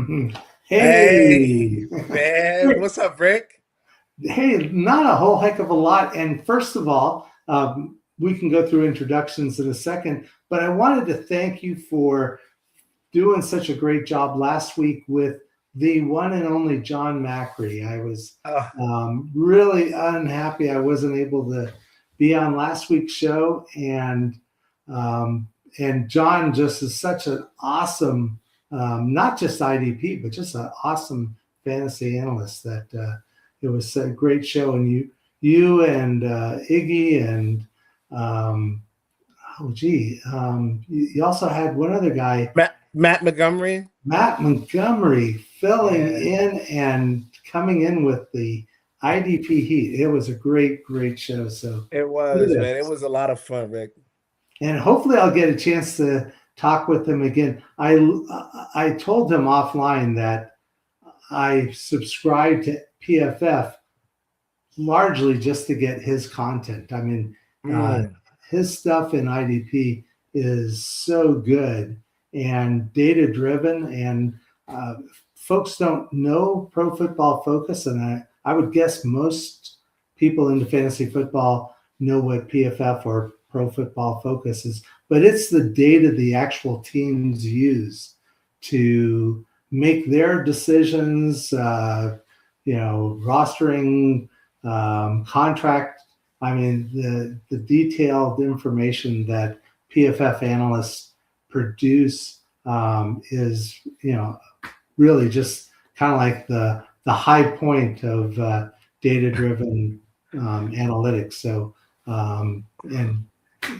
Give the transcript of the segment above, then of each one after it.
Hey, Hey, man, what's up, Rick? hey, not a whole heck of a lot. And first of all, we can go through introductions in a second, but I wanted to thank you for doing such a great job last week with the one and only John Macri. I was Oh, really unhappy I wasn't able to be on last week's show, um, and John just is such an awesome, not just IDP, but just an awesome fantasy analyst that it was a great show. And you and Iggy and um, you also had one other guy, Matt Montgomery. Matt Montgomery, filling Yeah, in and coming in with the IDP heat. It was a great, great show. So it was, man. It kudos. was a lot of fun, Rick. And hopefully I'll get a chance to talk with him again. I told him offline that I subscribe to PFF largely just to get his content. I mean, uh, Mm, his stuff in IDP is so good and data driven, and uh, folks don't know Pro Football Focus, and I would guess most people into fantasy football know what PFF or Pro Football Focus is, but it's the data the actual teams use to make their decisions. Rostering, contract. I mean, the detailed information that PFF analysts produce is, really just kind of like the high point of data driven analytics. So, and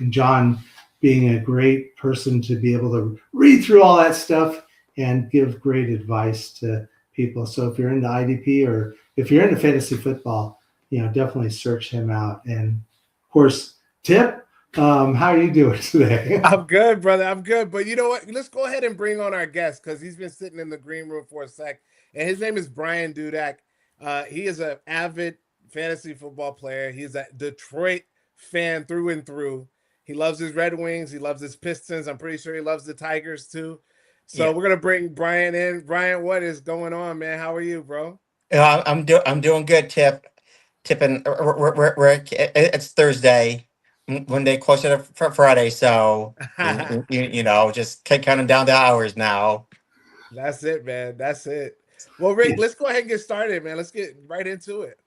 John being a great person to be able to read through all that stuff and give great advice to people. So if you're into IDP or if you're into fantasy football, definitely search him out. And of course, Tip, how are you doing today? I'm good, brother. I'm good. But you know what? Let's go ahead and bring on our guest because he's been sitting in the green room for a sec. And his name is Brian Dudak. He is an avid fantasy football player. He's a Detroit fan through and through. He loves his Red Wings. He loves his Pistons. I'm pretty sure he loves the Tigers too. So Yeah, we're gonna bring Brian in. Brian, what is going on, man? How are you, bro? I'm doing good. Tipping. It's Thursday, one day closer to Friday. So just counting down the hours now. That's it, man. That's it. Well, Rick, let's go ahead and get started, man. Let's get right into it.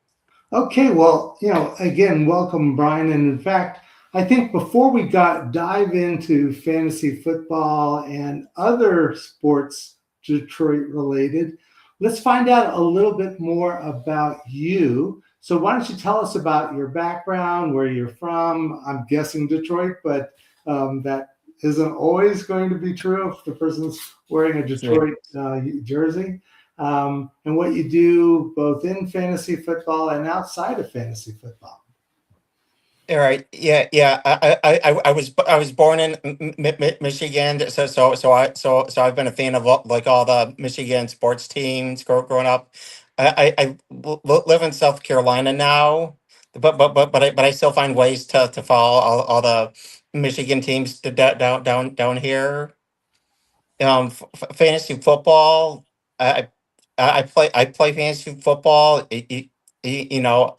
Okay, well, again, welcome, Brian. And in fact, I think before we dive into fantasy football and other sports Detroit related, let's find out a little bit more about you. So why don't you tell us about your background, where you're from? I'm guessing Detroit, but that isn't always going to be true if the person's wearing a Yeah. Detroit jersey, and what you do both in fantasy football and outside of fantasy football. All right. Yeah. I was born in Michigan, so I've been a fan of all the Michigan sports teams growing up. Live in South Carolina now, but I still find ways to follow all the Michigan teams down here. Fantasy football. I play fantasy football. You know,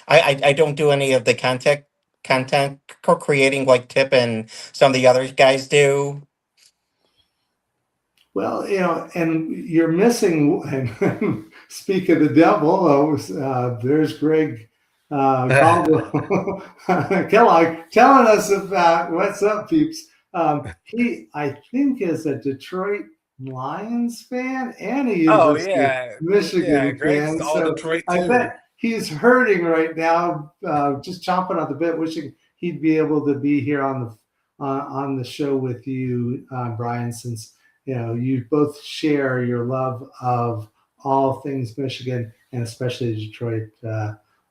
I don't do any of the content creating like Tip and some of the other guys do. Well, and you're missing. And speak of the devil, there's Greg Caldwell Kellogg telling us about what's up, peeps. He, I think, is a Detroit Lions fan and a Oh University of yeah, yeah. Michigan Greg's fan. all So Detroit I too. bet he's hurting right now, just chomping at the bit, wishing he'd be able to be here on the show with you, Brian, since you both share your love of all things Michigan and especially the Detroit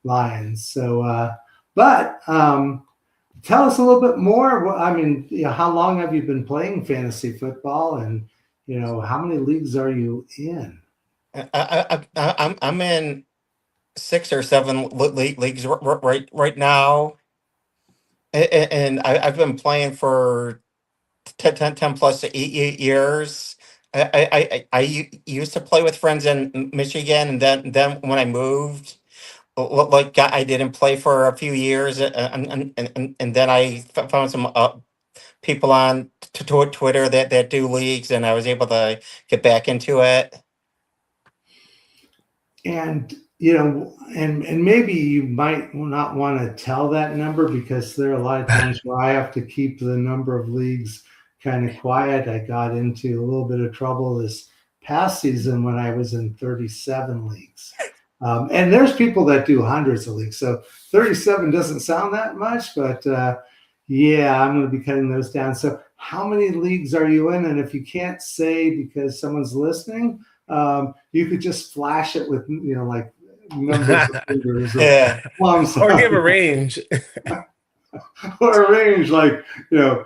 Lions. So, but tell us a little bit more. I mean, how long have you been playing fantasy football, and how many leagues are you in? I'm in 6 or 7 leagues right now, and I've been playing for 10 plus years. used to play with friends in Michigan, and then when I moved, like I didn't play for a few years, and then I found some people on Twitter that do leagues, and I was able to get back into it. And and maybe you might not want to tell that number, because there are a lot of times where I have to keep the number of leagues kind of quiet. I got into a little bit of trouble this past season when I was in 37 leagues. And there's people that do hundreds of leagues, so 37 doesn't sound that much, but yeah, I'm going to be cutting those down. So how many leagues are you in? And if you can't say because someone's listening, you could just flash it with like numbers of fingers or Yeah. lumps, Or give a range. or a range like 0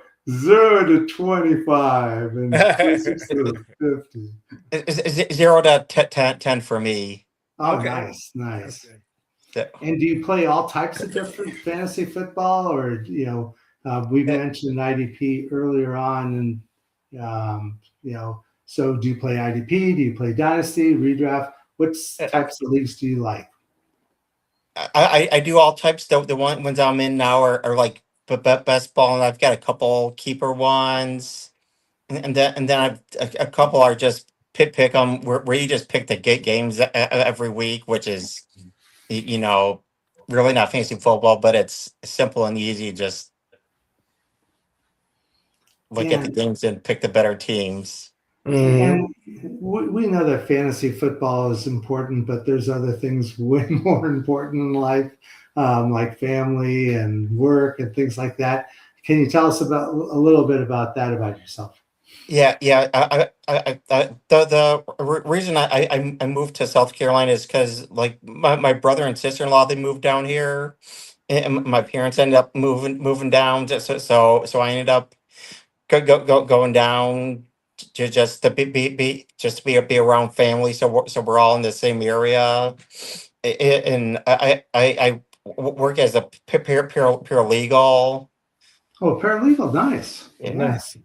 to 25 and 26 to 50. 0 to 10 for me. Oh, Okay. nice. Yeah. And do you play all types of different fantasy football, or we mentioned IDP earlier on, and so do you play IDP? Do you play Dynasty, Redraft? What types of leagues do you like? I do all types. The ones I'm in now are like best ball, and I've got a couple keeper ones, and then I've a couple are just pick them where you just pick the games every week, which is really not fantasy football, but it's simple and easy. Just look at the games and pick the better teams. And we know that fantasy football is important, but there's other things way more important in life, like family and work and things like that. Can you tell us a little bit about that about yourself? Yeah. The reason I moved to South Carolina is because like my brother and sister-in-law, they moved down here, and my parents ended up moving down. So I ended up going down just to be around family. So we're all in the same area, and I work as a paralegal. Oh, paralegal, nice. Nice.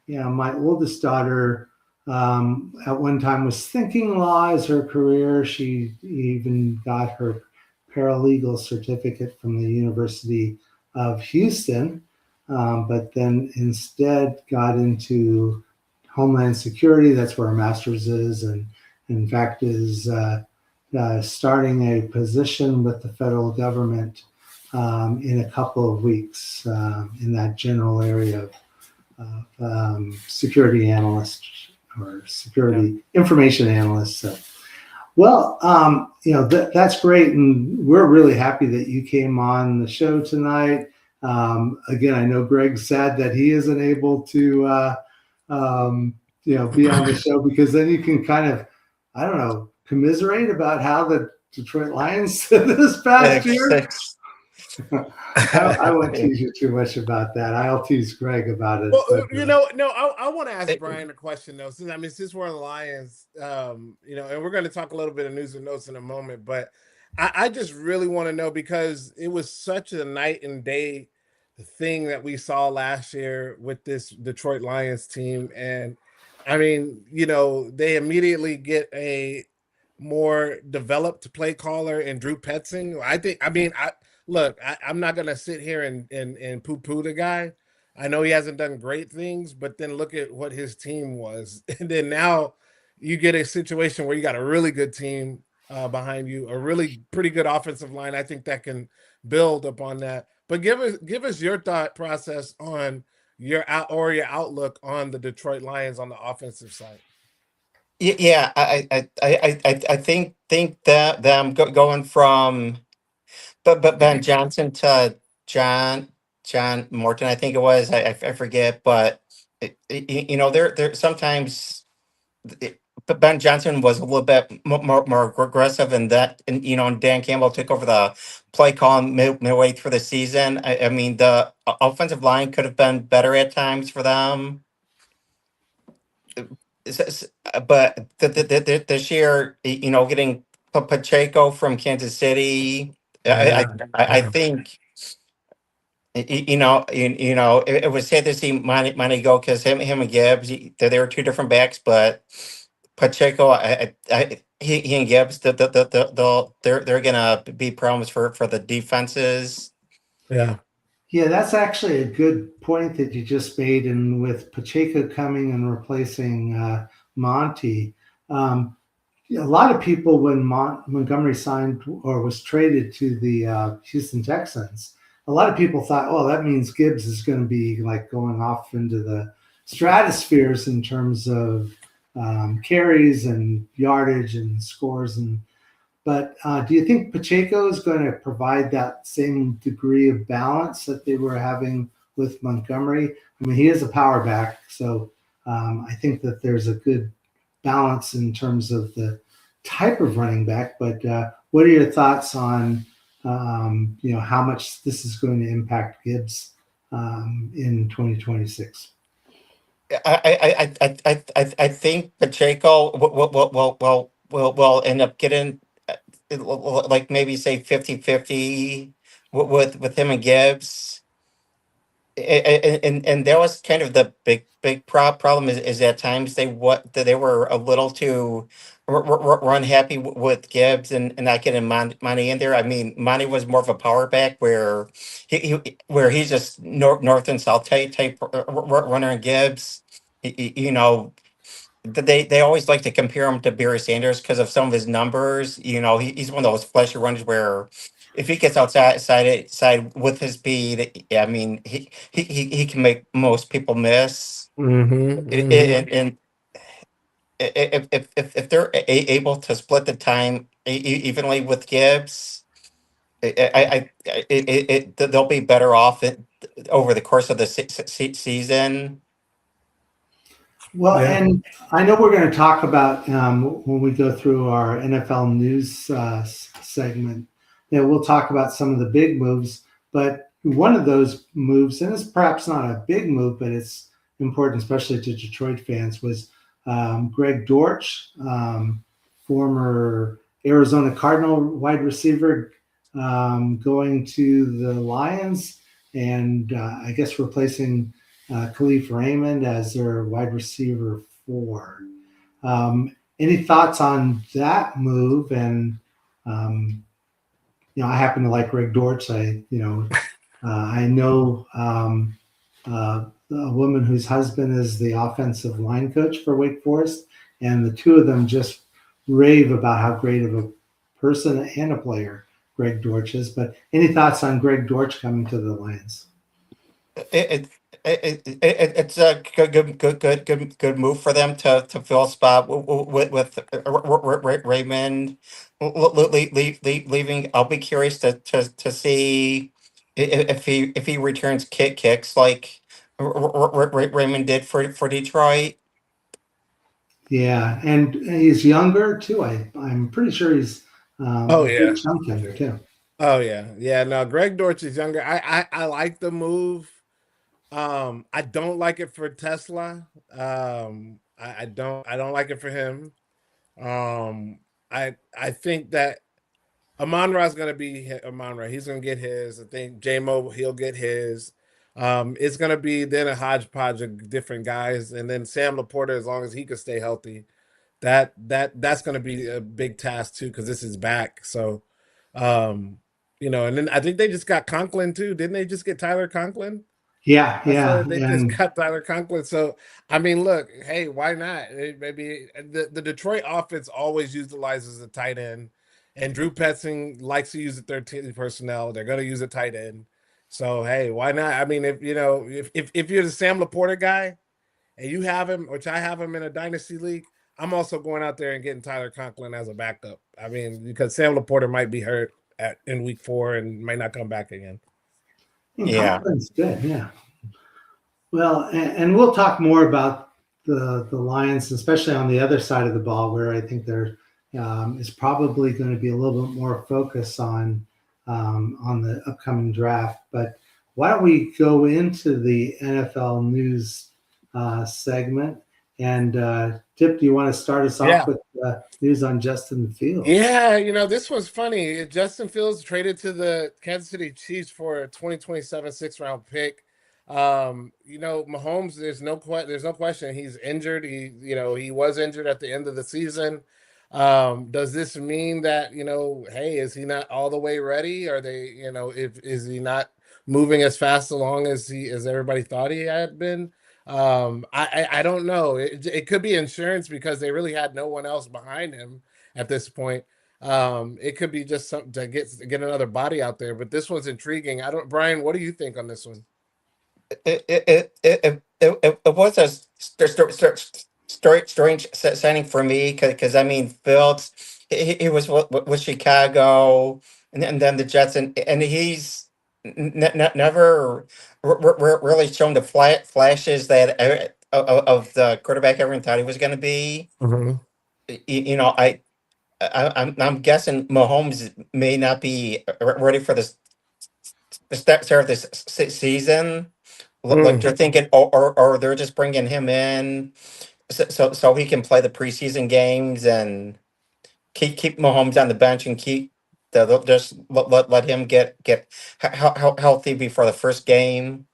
Yeah, my oldest daughter at one time was thinking law as her career. She even got her paralegal certificate from the University of Houston, but then instead got into Homeland Security. That's where her master's is, and in fact is starting a position with the federal government in a couple of weeks in that general area of security analyst or security information analyst. So, well, that's great, and we're really happy that you came on the show tonight. Again, I know Greg's sad that he isn't able to, be on the show, because then you can kind of, I don't know, commiserate about how the Detroit Lions this past year. I won't tease you too much about that. I'll tease Greg about it. Well, but, I want to ask Brian a question though. Since we're on the Lions, and we're going to talk a little bit of news and notes in a moment, but I just really want to know, because it was such a night and day thing that we saw last year with this Detroit Lions team, and they immediately get a more developed play caller in Drew Petzing. I'm not gonna sit here and poo-poo the guy. I know he hasn't done great things, but then look at what his team was. And then now you get a situation where you got a really good team behind you, a really pretty good offensive line. I think that can build upon that. But give us your thought process on your outlook on the Detroit Lions on the offensive side. Yeah, I think that them going from Ben Johnson to John Morton, I think it was. I forget, but there sometimes. But Ben Johnson was a little bit more aggressive, and Dan Campbell took over the play call midway through the season. I mean, the offensive line could have been better at times for them. But this year, getting Pacheco from Kansas City, I think It was sad to see Monty go because him and Gibbs, they were two different backs, but Pacheco, he and Gibbs, they're gonna be problems for the defenses. Yeah. Yeah, that's actually a good point that you just made. And with Pacheco coming and replacing Monty, um, a lot of people, when Montgomery signed or was traded to the Houston Texans, a lot of people thought, oh, that means Gibbs is going to be like going off into the stratospheres in terms of carries and yardage and scores. But do you think Pacheco is going to provide that same degree of balance that they were having with Montgomery? I mean, he is a power back, so I think that there's a good balance in terms of the type of running back. But what are your thoughts on how much this is going to impact Gibbs in 2026? I think Pacheco will end up getting like maybe say 50-50 with him and Gibbs. And that was kind of the big problem is at times they were a little too run happy with Gibbs and not getting Monty in there. I mean, Monty was more of a power back where where he's just north and south type runner, and Gibbs, they always like to compare him to Barry Sanders because of some of his numbers. He's one of those flashy runners where if he gets side with his speed, I mean, he can make most people miss. And if they're able to split the time evenly with Gibbs, they'll be better off over the course of the season. Well, Yeah. and I know we're going to talk about when we go through our NFL news segment, we'll talk about some of the big moves. But one of those moves, and it's perhaps not a big move, but it's important, especially to Detroit fans, was Greg Dortch, former Arizona Cardinal wide receiver, going to the Lions and I guess replacing Khalif Raymond as their wide receiver 4. Any thoughts on that move? And I happen to like Greg Dortch. I know a woman whose husband is the offensive line coach for Wake Forest, and the two of them just rave about how great of a person and a player Greg Dortch is. But any thoughts on Greg Dortch coming to the Lions? It's a good move for them to fill a spot with Raymond leaving. I'll be curious to see if he returns kicks like Raymond did for Detroit. Yeah, and he's younger too. I'm pretty sure he's Oh a yeah. good chunk younger too. Oh yeah. No, Greg Dortch is younger. I like the move. I don't like it for Tesla. I don't like it for him. I think that Amon-Ra is going to be Amon-Ra. He's going to get his. I think J-Mo, he'll get his. It's going to be then a hodgepodge of different guys, and then Sam Laporta, as long as he can stay healthy, that's going to be a big task too because this is back. So, and then I think they just got Conklin too. Didn't they just get Tyler Conklin? Yeah, I saw yeah, that they just and cut Tyler Conklin. So I mean, look, hey, why not? Maybe the Detroit offense always utilizes a tight end, and Drew Petzing likes to use the 13 personnel. They're going to use a tight end. So hey, why not? I mean, if you're the Sam Laporta guy and you have him, which I have him in a dynasty league, I'm also going out there and getting Tyler Conklin as a backup. I mean, because Sam Laporta might be hurt in week 4 and might not come back again. Yeah. Conklin's good. Yeah. Well, and we'll talk more about the Lions, especially on the other side of the ball, where I think there is probably going to be a little bit more focus on the upcoming draft. But why don't we go into the NFL news segment? And Tip, do you want to start us off Yeah. with news on Justin Fields? Yeah, this one's funny. Justin Fields traded to the Kansas City Chiefs for a 2027 6th-round pick. Mahomes, there's no question he's injured. He was injured at the end of the season. Does this mean that, hey, is he not all the way ready? Are they, if is he not moving as fast along as everybody thought he had been? I don't know. It could be insurance because they really had no one else behind him at this point. It could be just something to get another body out there, but this one's intriguing. Brian, what do you think on this one? It was a strange signing for me because I mean Fields he was with Chicago and then the Jets and he's never really shown the flashes that of the quarterback everyone thought he was going to be. Mhm. You know, I'm guessing Mahomes may not be ready for the start of this season. Like Mm, they're thinking, or they're just bringing him in so he can play the preseason games and keep Mahomes on the bench and just let him get healthy before the first game.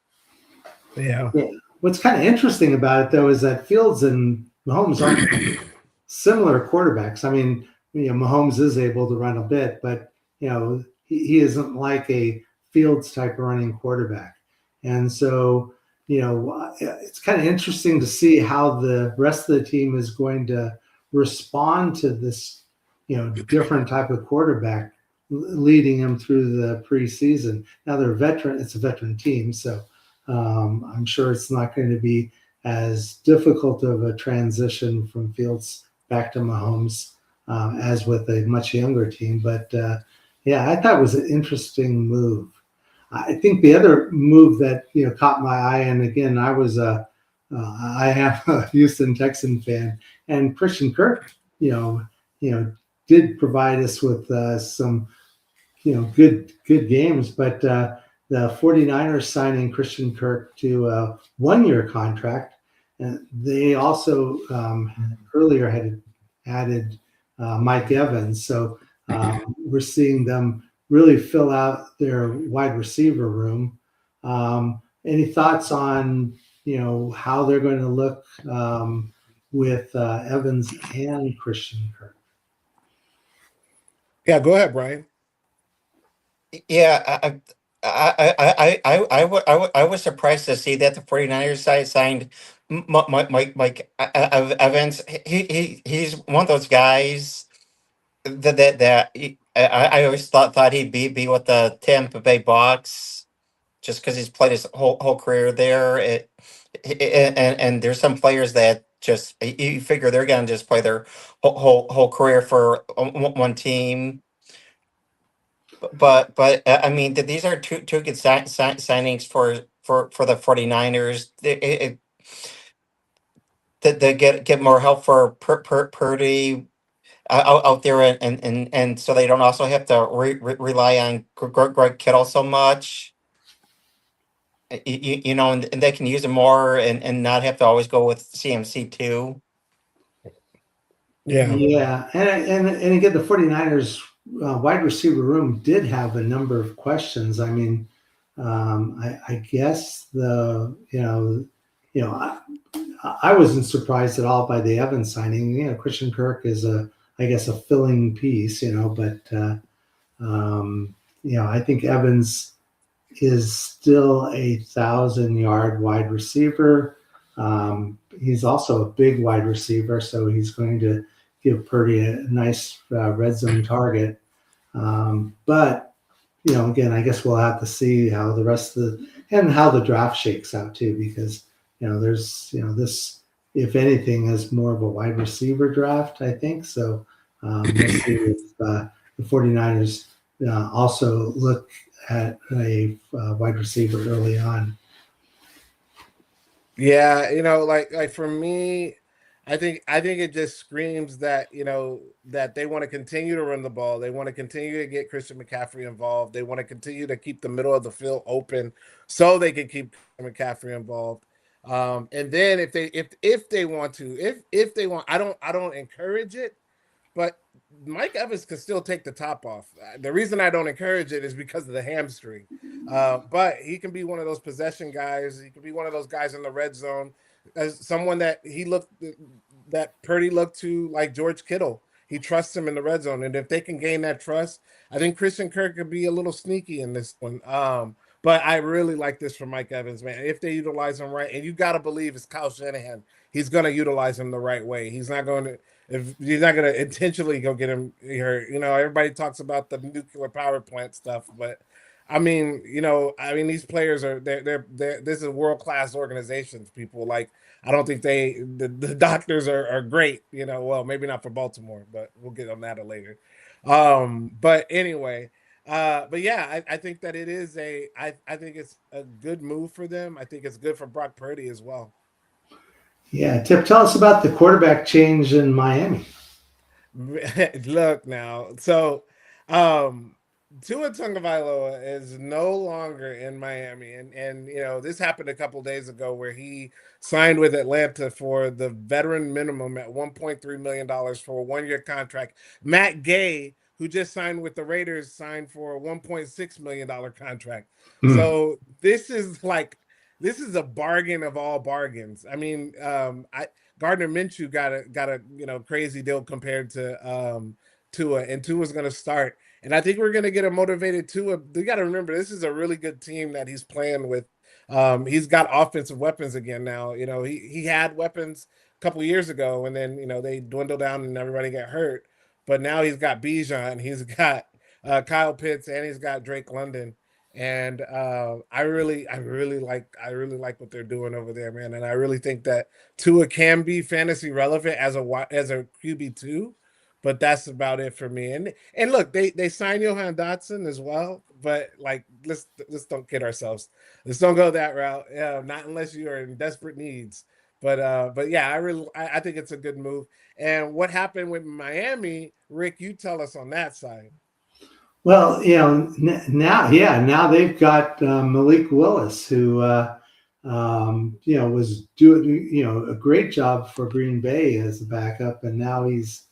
yeah. Yeah. What's kind of interesting about it, though, is that Fields and Mahomes aren't similar quarterbacks. I mean, Mahomes is able to run a bit, but he isn't like a Fields type of running quarterback. And so, it's kind of interesting to see how the rest of the team is going to respond to this, different type of quarterback leading them through the preseason. Now they're veteran; it's a veteran team, so I'm sure it's not going to be as difficult of a transition from Fields back to Mahomes as with a much younger team. But yeah, I thought it was an interesting move. I think the other move that caught my eye, and again, I am a Houston Texan fan, and Christian Kirk, did provide us with some good games, but the 49ers signing Christian Kirk to a 1-year contract, and they also earlier had added Mike Evans. So we're seeing them really fill out their wide receiver room. Any thoughts on how they're going to look with Evans and Christian Kirk? Yeah, go ahead, Brian. Yeah, I was surprised to see that the 49ers side signed Mike Evans. He's one of those guys I always thought he'd be with the Tampa Bay Bucks just because he's played his whole career there. And there's some players that just you figure they're gonna just play their whole career for one team. But I mean these are two good signings for the 49ers. They get more help for Purdy out there, and so they don't also have to rely on Greg Kittle so much. And they can use him more and not have to always go with CMC too. Yeah. Yeah, and again, the 49ers wide receiver room did have a number of questions. I mean, I guess I wasn't surprised at all by the Evans signing. Christian Kirk is I guess, a filling piece. But I think Evans is still a 1,000-yard wide receiver. He's also a big wide receiver, so he's going to give Purdy a nice red zone target. But again, I guess we'll have to see how the rest of how the draft shakes out too, because there's this, if anything, is more of a wide receiver draft, I think. So we'll see if the 49ers also look at a wide receiver early on. Yeah, like for me, I think it just screams that that they want to continue to run the ball. They want to continue to get Christian McCaffrey involved. They want to continue to keep the middle of the field open so they can keep Christian McCaffrey involved. And then if they want to, if they want, I don't encourage it, but Mike Evans can still take the top off. The reason I don't encourage it is because of the hamstring. But he can be one of those possession guys. He can be one of those guys in the red zone, as someone that Purdy looked to like George Kittle. He trusts him in the red zone, and if they can gain that trust, I think Christian Kirk could be a little sneaky in this one. But I really like this for Mike Evans, man. If they utilize him right, and you got to believe it's Kyle Shanahan, he's going to utilize him the right way. He's not going to if you're not going to intentionally go get him hurt. Everybody talks about the nuclear power plant stuff, but I mean, these players they're this is world class organizations. People like I don't think the doctors are great. Well, maybe not for Baltimore, but we'll get on that later. But anyway, but yeah, I think that it is I think it's a good move for them. I think it's good for Brock Purdy as well. Yeah, Tip, tell us about the quarterback change in Miami. Look now, so um, Tua Tagovailoa is no longer in Miami, and this happened a couple days ago where he signed with Atlanta for the veteran minimum at $1.3 million for a 1 year contract. Matt Gay, who just signed with the Raiders, signed for a $1.6 million contract. So this is a bargain of all bargains. I mean, Gardner Minshew got a crazy deal compared to Tua, and Tua's going to start. And I think we're going to get a motivated Tua. You got to remember, this is a really good team that he's playing with. He's got offensive weapons again now. He had weapons a couple years ago, and then they dwindled down and everybody got hurt. But now he's got Bijan, he's got Kyle Pitts, and he's got Drake London. And I really like what they're doing over there, man. And I really think that Tua can be fantasy relevant as a QB2, but that's about it for me. And look, they signed Johan Dotson as well, but like let's don't kid ourselves. Let's don't go that route. Not unless you are in desperate needs. But yeah, I think it's a good move. And what happened with Miami, Rick? You tell us on that side. Well, now they've got Malik Willis, who was doing a great job for Green Bay as a backup, and now he's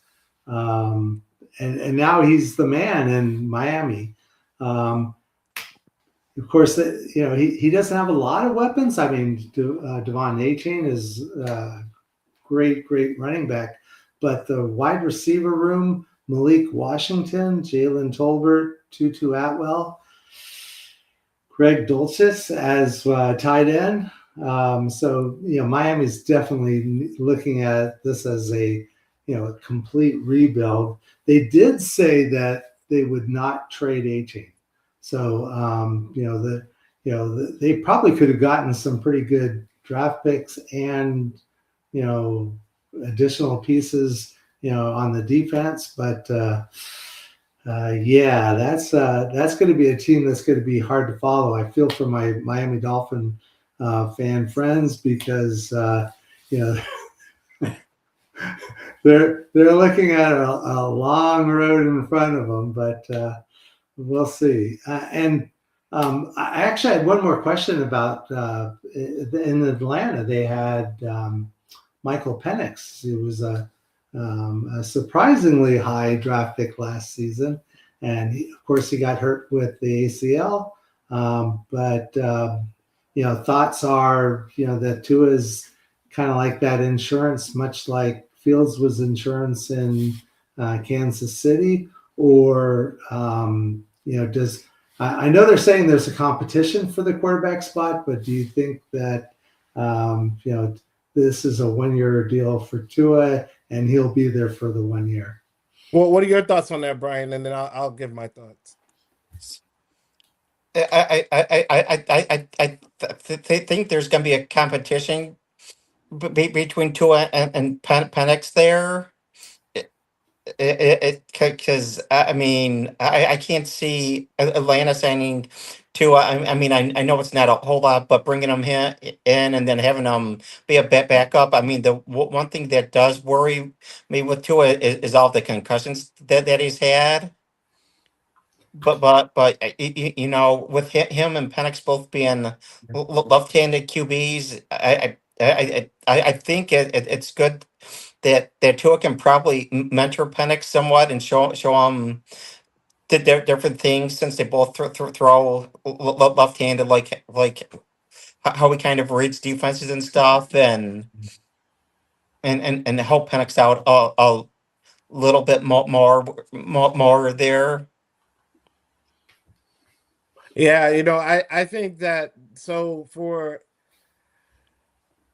and now he's the man in Miami. Of course, he doesn't have a lot of weapons. I mean, Devon Achane is great running back, but the wide receiver room. Malik Washington, Jalen Tolbert, Tutu Atwell, Greg Dulcich as tight end. So Miami's definitely looking at this as a complete rebuild. They did say that they would not trade Achane. So they probably could have gotten some pretty good draft picks and additional pieces on the defense, but that's going to be a team that's going to be hard to follow. I feel for my Miami Dolphin fan friends because they're looking at a long road in front of them, but we'll see. And I actually had one more question about in Atlanta. They had Michael Penix. He was a surprisingly high draft pick last season, and of course he got hurt with the ACL. But thoughts are that Tua is kind of like that insurance, much like Fields was insurance in Kansas City, or does I know they're saying there's a competition for the quarterback spot, but do you think that this is a 1 year deal for Tua, and he'll be there for the 1 year? Well, what are your thoughts on that, Brian? And then I'll give my thoughts. I think there's going to be a competition between Tua and Penix there. Because I mean I can't see Atlanta signing Tua. I mean I know it's not a whole lot, but bringing him in and then having him be a backup. I mean the one thing that does worry me with Tua is all the concussions that he's had. But with him and Penix both being left-handed QBs, I think it's good that Tua can probably mentor Penix somewhat and show him the different things, since they both throw left-handed, like how he kind of reads defenses and stuff, and help Penix out a little bit more there. Yeah, I think that, so for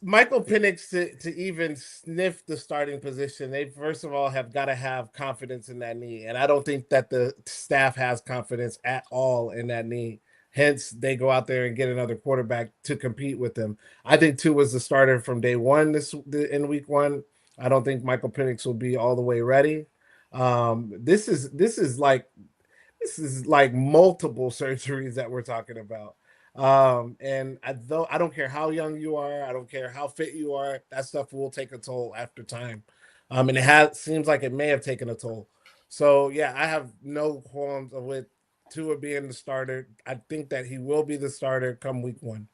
Michael Penix to even sniff the starting position, they first of all have got to have confidence in that knee. And I don't think that the staff has confidence at all in that knee. Hence, they go out there and get another quarterback to compete with them. I think Tua was the starter from day one in week one. I don't think Michael Penix will be all the way ready. This is like multiple surgeries that we're talking about. And though I don't care how young you are, I don't care how fit you are, that stuff will take a toll after time. And seems like it may have taken a toll. So yeah, I have no qualms with Tua being the starter. I think that he will be the starter come week one.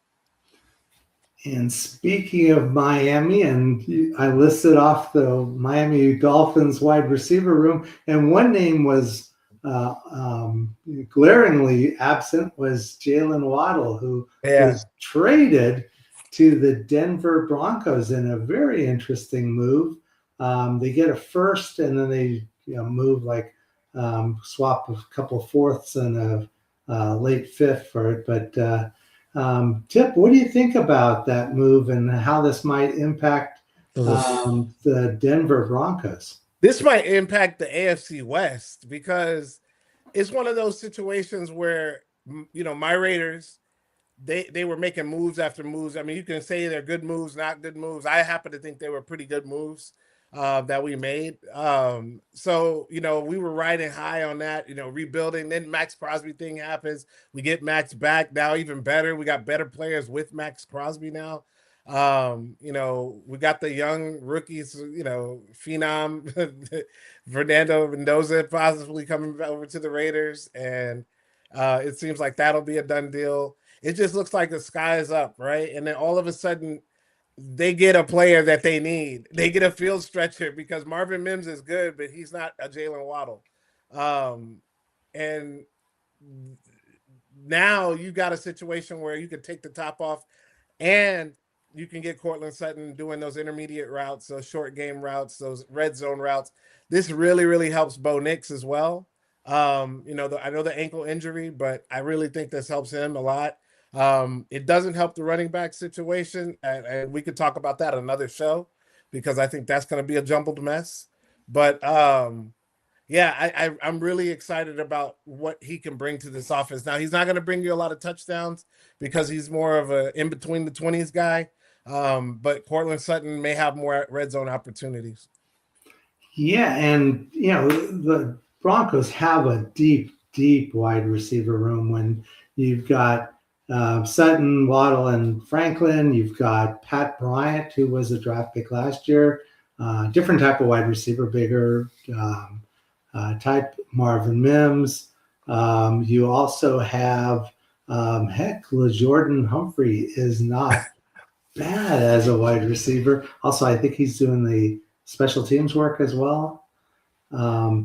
And speaking of Miami, and I listed off the Miami Dolphins wide receiver room, and one name was glaringly absent, was Jalen Waddle, who Yeah. was traded to the Denver Broncos in a very interesting move. They get a first, and then they move, like, swap a couple of fourths and a late fifth for it. But Tip, what do you think about that move and how this might impact the Denver Broncos? This might impact the AFC West, because it's one of those situations where, my Raiders, they were making moves after moves. I mean, you can say they're good moves, not good moves. I happen to think they were pretty good moves that we made. So, we were riding high on that, rebuilding. Then Max Crosby thing happens. We get Max back now, even better. We got better players with Max Crosby now. We got the young rookies, phenom Fernando Mendoza possibly coming over to the Raiders, and it seems like that'll be a done deal. It just looks like the sky is up, right? And then all of a sudden, they get a player that they need. They get a field stretcher, because Marvin Mims is good, but he's not a Jalen Waddle. And now you got a situation where you can take the top off, and you can get Cortland Sutton doing those intermediate routes, those short game routes, those red zone routes. This really, really helps Bo Nix as well. I know the ankle injury, but I really think this helps him a lot. It doesn't help the running back situation, and we could talk about that on another show, because I think that's going to be a jumbled mess. But yeah, I'm really excited about what he can bring to this offense. Now, he's not going to bring you a lot of touchdowns, because he's more of a in between the 20s guy. But Cortland Sutton may have more red zone opportunities. Yeah, and the Broncos have a deep, deep wide receiver room. When you've got Sutton, Waddle, and Franklin, you've got Pat Bryant, who was a draft pick last year, different type of wide receiver, bigger type, Marvin Mims. You also have, LaJordan Humphrey is not bad as a wide receiver. Also, I think he's doing the special teams work as well.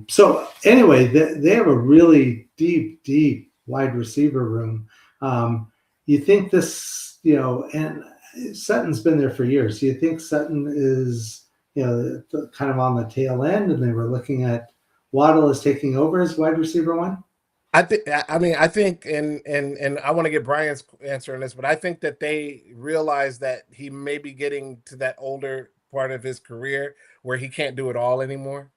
So anyway, they have a really deep, deep wide receiver room. You think this, and Sutton's been there for years. Do you think Sutton is, kind of on the tail end, and they were looking at Waddle as taking over as wide receiver one? I think, and I want to get Brian's answer on this, but I think that they realize that he may be getting to that older part of his career where he can't do it all anymore.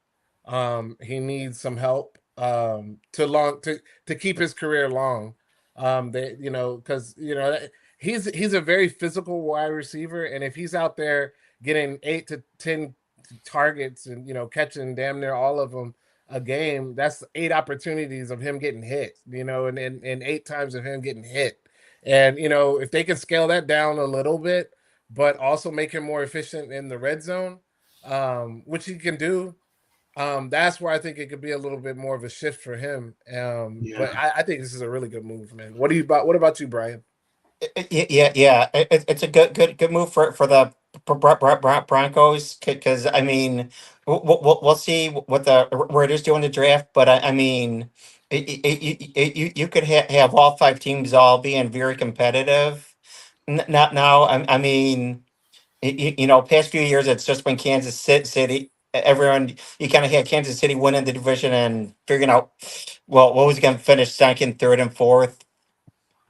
He needs some help to keep his career long. Because he's a very physical wide receiver, and if he's out there getting 8 to 10 targets and catching damn near all of them a game, that's 8 opportunities of him getting hit, and 8 times of him getting hit. And if they can scale that down a little bit, but also make him more efficient in the red zone, which he can do, that's where I think it could be a little bit more of a shift for him. But I think this is a really good move, man. What about you, Brian? Yeah. It's a good move for Broncos, because I mean, we'll see what the Raiders do in the draft, but I mean, you could have all five teams all being very competitive. Not now. I mean, past few years it's just been Kansas City. Everyone, you kind of had Kansas City winning the division and figuring out, well, what was going to finish second, third, and fourth.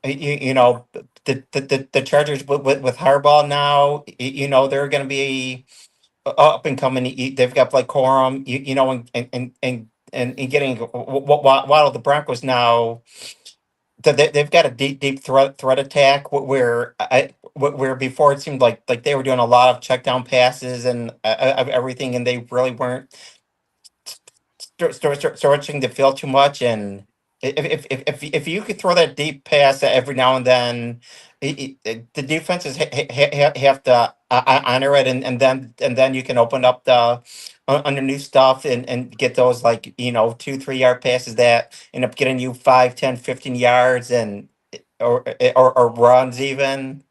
The Chargers with Harbaugh now, they're going to be up and coming. They've got like Corum, and getting while the Broncos now, they've got a deep threat attack where before it seemed like they were doing a lot of check down passes and of everything, and they really weren't stretching the field too much. And if you could throw that deep pass every now and then, the defenses have to honor it, and then you can open up the underneath stuff and get those, like, 2-3 yard passes that end up getting you 5, 10, 15 yards, and or runs even.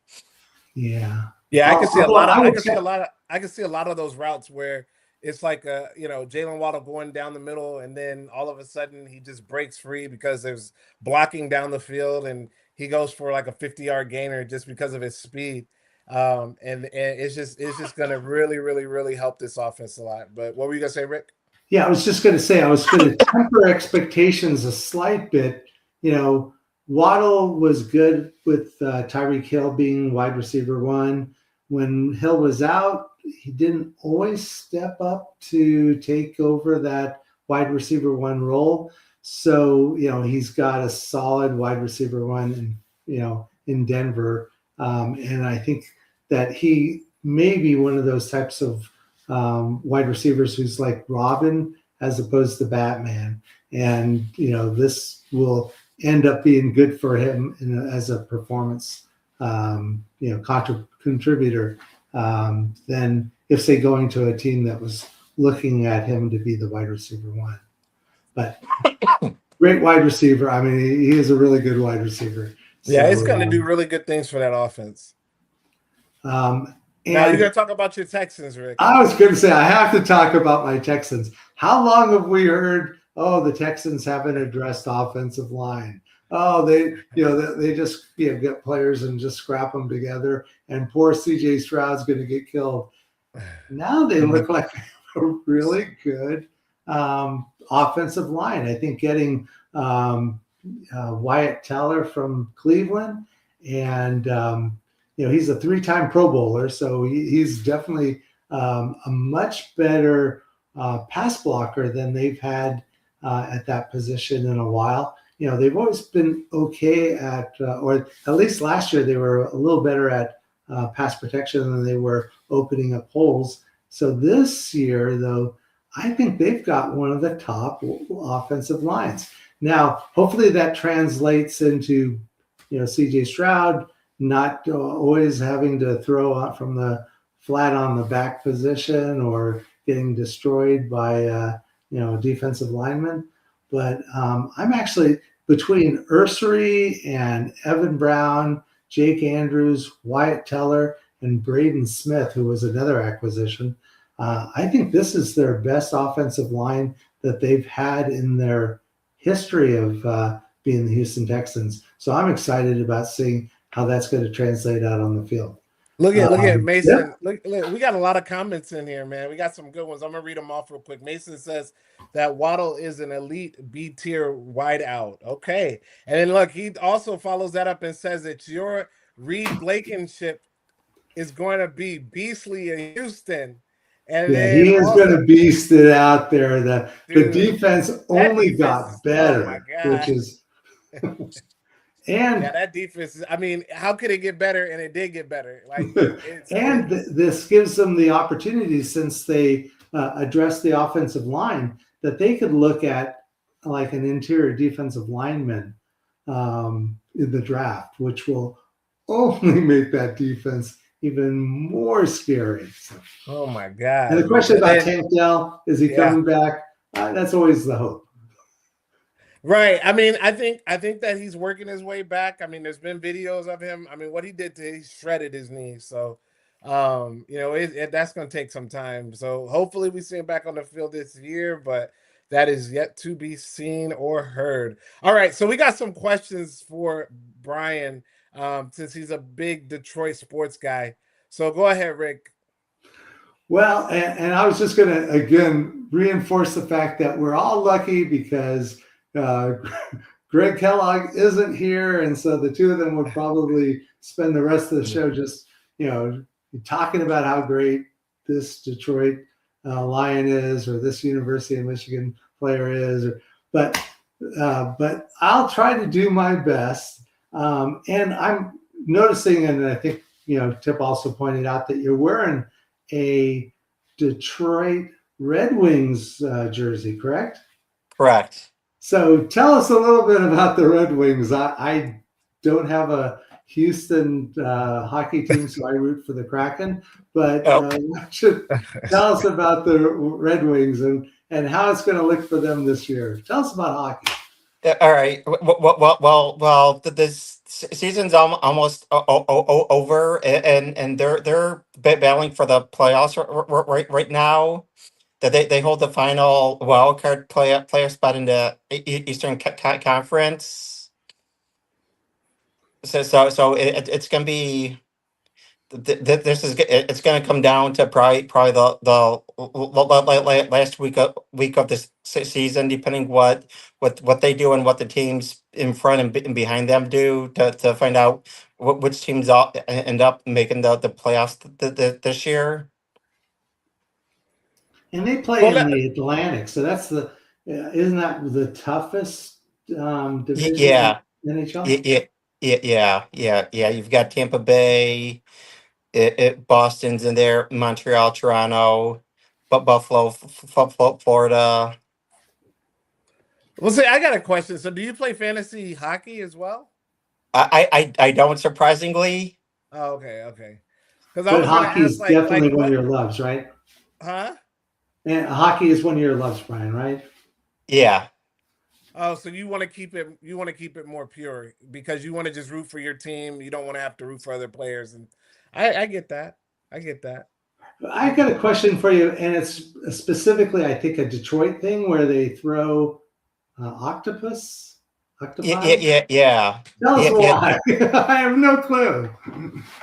Yeah. Yeah, I can see a Although lot of I I would can see say, a lot of I can see a lot of those routes where it's like Jalen Waddle going down the middle, and then all of a sudden he just breaks free because there's blocking down the field, and he goes for like a 50-yard gainer just because of his speed. And it's just gonna really, really, really help this offense a lot. But what were you gonna say, Rick? yeah, I was just going to say, I was going to temper expectations a slight bit. You know, Waddle was good with Tyreek Hill being wide receiver one. When Hill was out, he didn't always step up to take over that wide receiver one role. So, he's got a solid wide receiver one in Denver. And I think that he may be one of those types of wide receivers who's like Robin as opposed to Batman. And, this will end up being good for him as a performance, contributor, than if, say, going to a team that was looking at him to be the wide receiver one. But great wide receiver. I mean, he is a really good wide receiver. Yeah, it's So, gonna do really good things for that offense. um, Now you're and gonna talk about your Texans, Rick. I was going to say, I have to talk about my Texans. How long have we heard, oh, the Texans haven't addressed offensive line? Oh, they just get players and just scrap them together. And poor CJ Stroud's going to get killed. Now they look like a really good offensive line. I think getting Wyatt Teller from Cleveland, and he's a three-time Pro Bowler, so he's definitely a much better pass blocker than they've had at that position in a while. They've always been okay at, or at least last year, they were a little better at pass protection than they were opening up holes. So this year, though, I think they've got one of the top offensive lines. Now, hopefully that translates into, CJ Stroud not always having to throw out from the flat on the back position or getting destroyed by, a defensive lineman. But I'm actually between Ursery and Evan Brown, Jake Andrews, Wyatt Teller, and Braden Smith, who was another acquisition. I think this is their best offensive line that they've had in their history of being the Houston Texans. So I'm excited about seeing how that's going to translate out on the field. Look at Mason. Yeah. Look, we got a lot of comments in here, man. We got some good ones. I'm gonna read them off real quick. Mason says that Waddle is an elite B tier wideout. Okay, and then look, he also follows that up and says that your Reed Blankenship is going to be beastly in Houston. And Yeah, then he is also, going to beast it out there. The defense only defense got better, oh my God. which is and yeah, that defense is, I mean, how could it get better? And it did get better. Like this gives them the opportunity, since they addressed the offensive line, that they could look at like an interior defensive lineman in the draft, which will only make that defense even more scary. So, oh my God. and the question about Tank Dell, is he coming back? That's always the hope. Right. I mean, I think that he's working his way back. I mean, there's been videos of him. I mean, what he did he shredded his knee. So That's going to take some time. So hopefully we see him back on the field this year, but that is yet to be seen or heard. All right, so we got some questions for Brian, since he's a big Detroit sports guy. So go ahead, Rick. Well, and I was just going to again reinforce the fact that we're all lucky because uh, Greg Kellogg isn't here, and so the two of them would probably spend the rest of the show just talking about how great this Detroit Lion is, or this University of Michigan player is, but I'll try to do my best. And I'm noticing, and I think Tip also pointed out that you're wearing a Detroit Red Wings jersey, correct? Correct. So tell us a little bit about the Red Wings. I don't have a Houston hockey team, so I root for the Kraken. But tell us about the Red Wings and how it's going to look for them this year. Tell us about hockey. All right. Well. This season's almost over, and they're battling for the playoffs right now. That they hold the final wild card player spot in the Eastern Conference. So it's gonna be. It's going to come down to probably the last week of this season, depending what they do and what the teams in front and behind them do to find out which teams end up making the playoffs this year. And they play in the Atlantic, so that's isn't that the toughest division Yeah, in NHL? yeah. You've got Tampa Bay. Boston's in there, Montreal, Toronto, but Buffalo, Florida. Well, see, I got a question. So, do you play fantasy hockey as well? I don't, surprisingly. Oh, okay. Because I But was going to hockey is ask, definitely one of your loves, right? Huh? And hockey is one of your loves, Brian, right? Yeah. Oh, so you want to keep it? You want to keep it more pure because you want to just root for your team. You don't want to have to root for other players, and I get that. I get that. I got a question for you, and it's specifically, I think, a Detroit thing where they throw octopus. Octopi? Yeah. Tell us Yeah. why. I have no clue.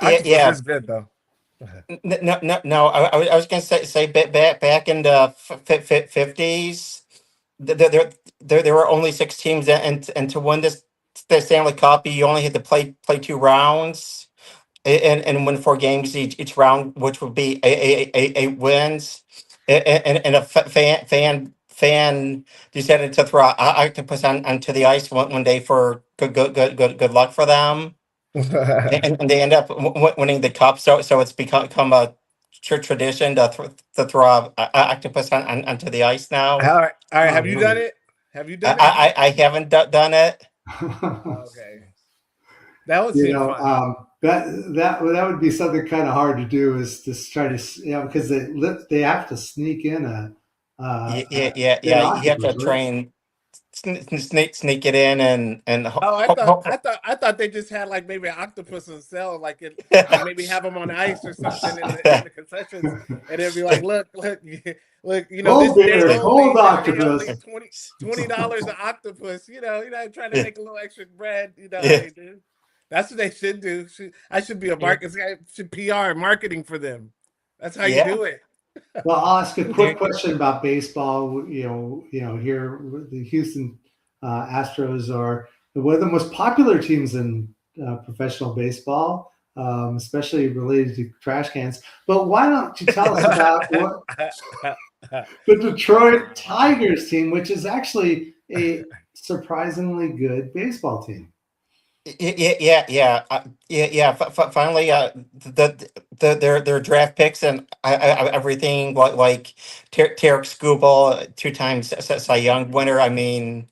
Yeah. It's good though. No. I was gonna say back in the 50s, there were only 6 teams, and to win the Stanley Cup, you only had to play 2 rounds. And win 4 games each round, which would be 8 wins. And a fan decided to throw octopus onto the ice one day for good luck for them, and they end up winning the cup. So it's become a tradition to throw octopus onto the ice now. All right. Have you done it? Have you done it? I haven't done it. Okay. That would seem fun. That would be something kind of hard to do, is to try to because they have to sneak in Yeah. You have to try and sneak it in and I thought they just had like maybe an octopus and sell like maybe have them on ice or something in the concessions, and it'd be like, look, hold octopus, $20 an octopus, trying to make a little extra bread, how they do. That's what they should do. I should be a PR marketing for them. That's how you do it. Well, I'll ask a quick question about baseball. Here the Houston Astros are one of the most popular teams in professional baseball, especially related to trash cans. But why don't you tell us about the Detroit Tigers team, which is actually a surprisingly good baseball team? Yeah. Finally, their draft picks and everything, like Tarek Skubal, 2 times Cy Young winner. I mean,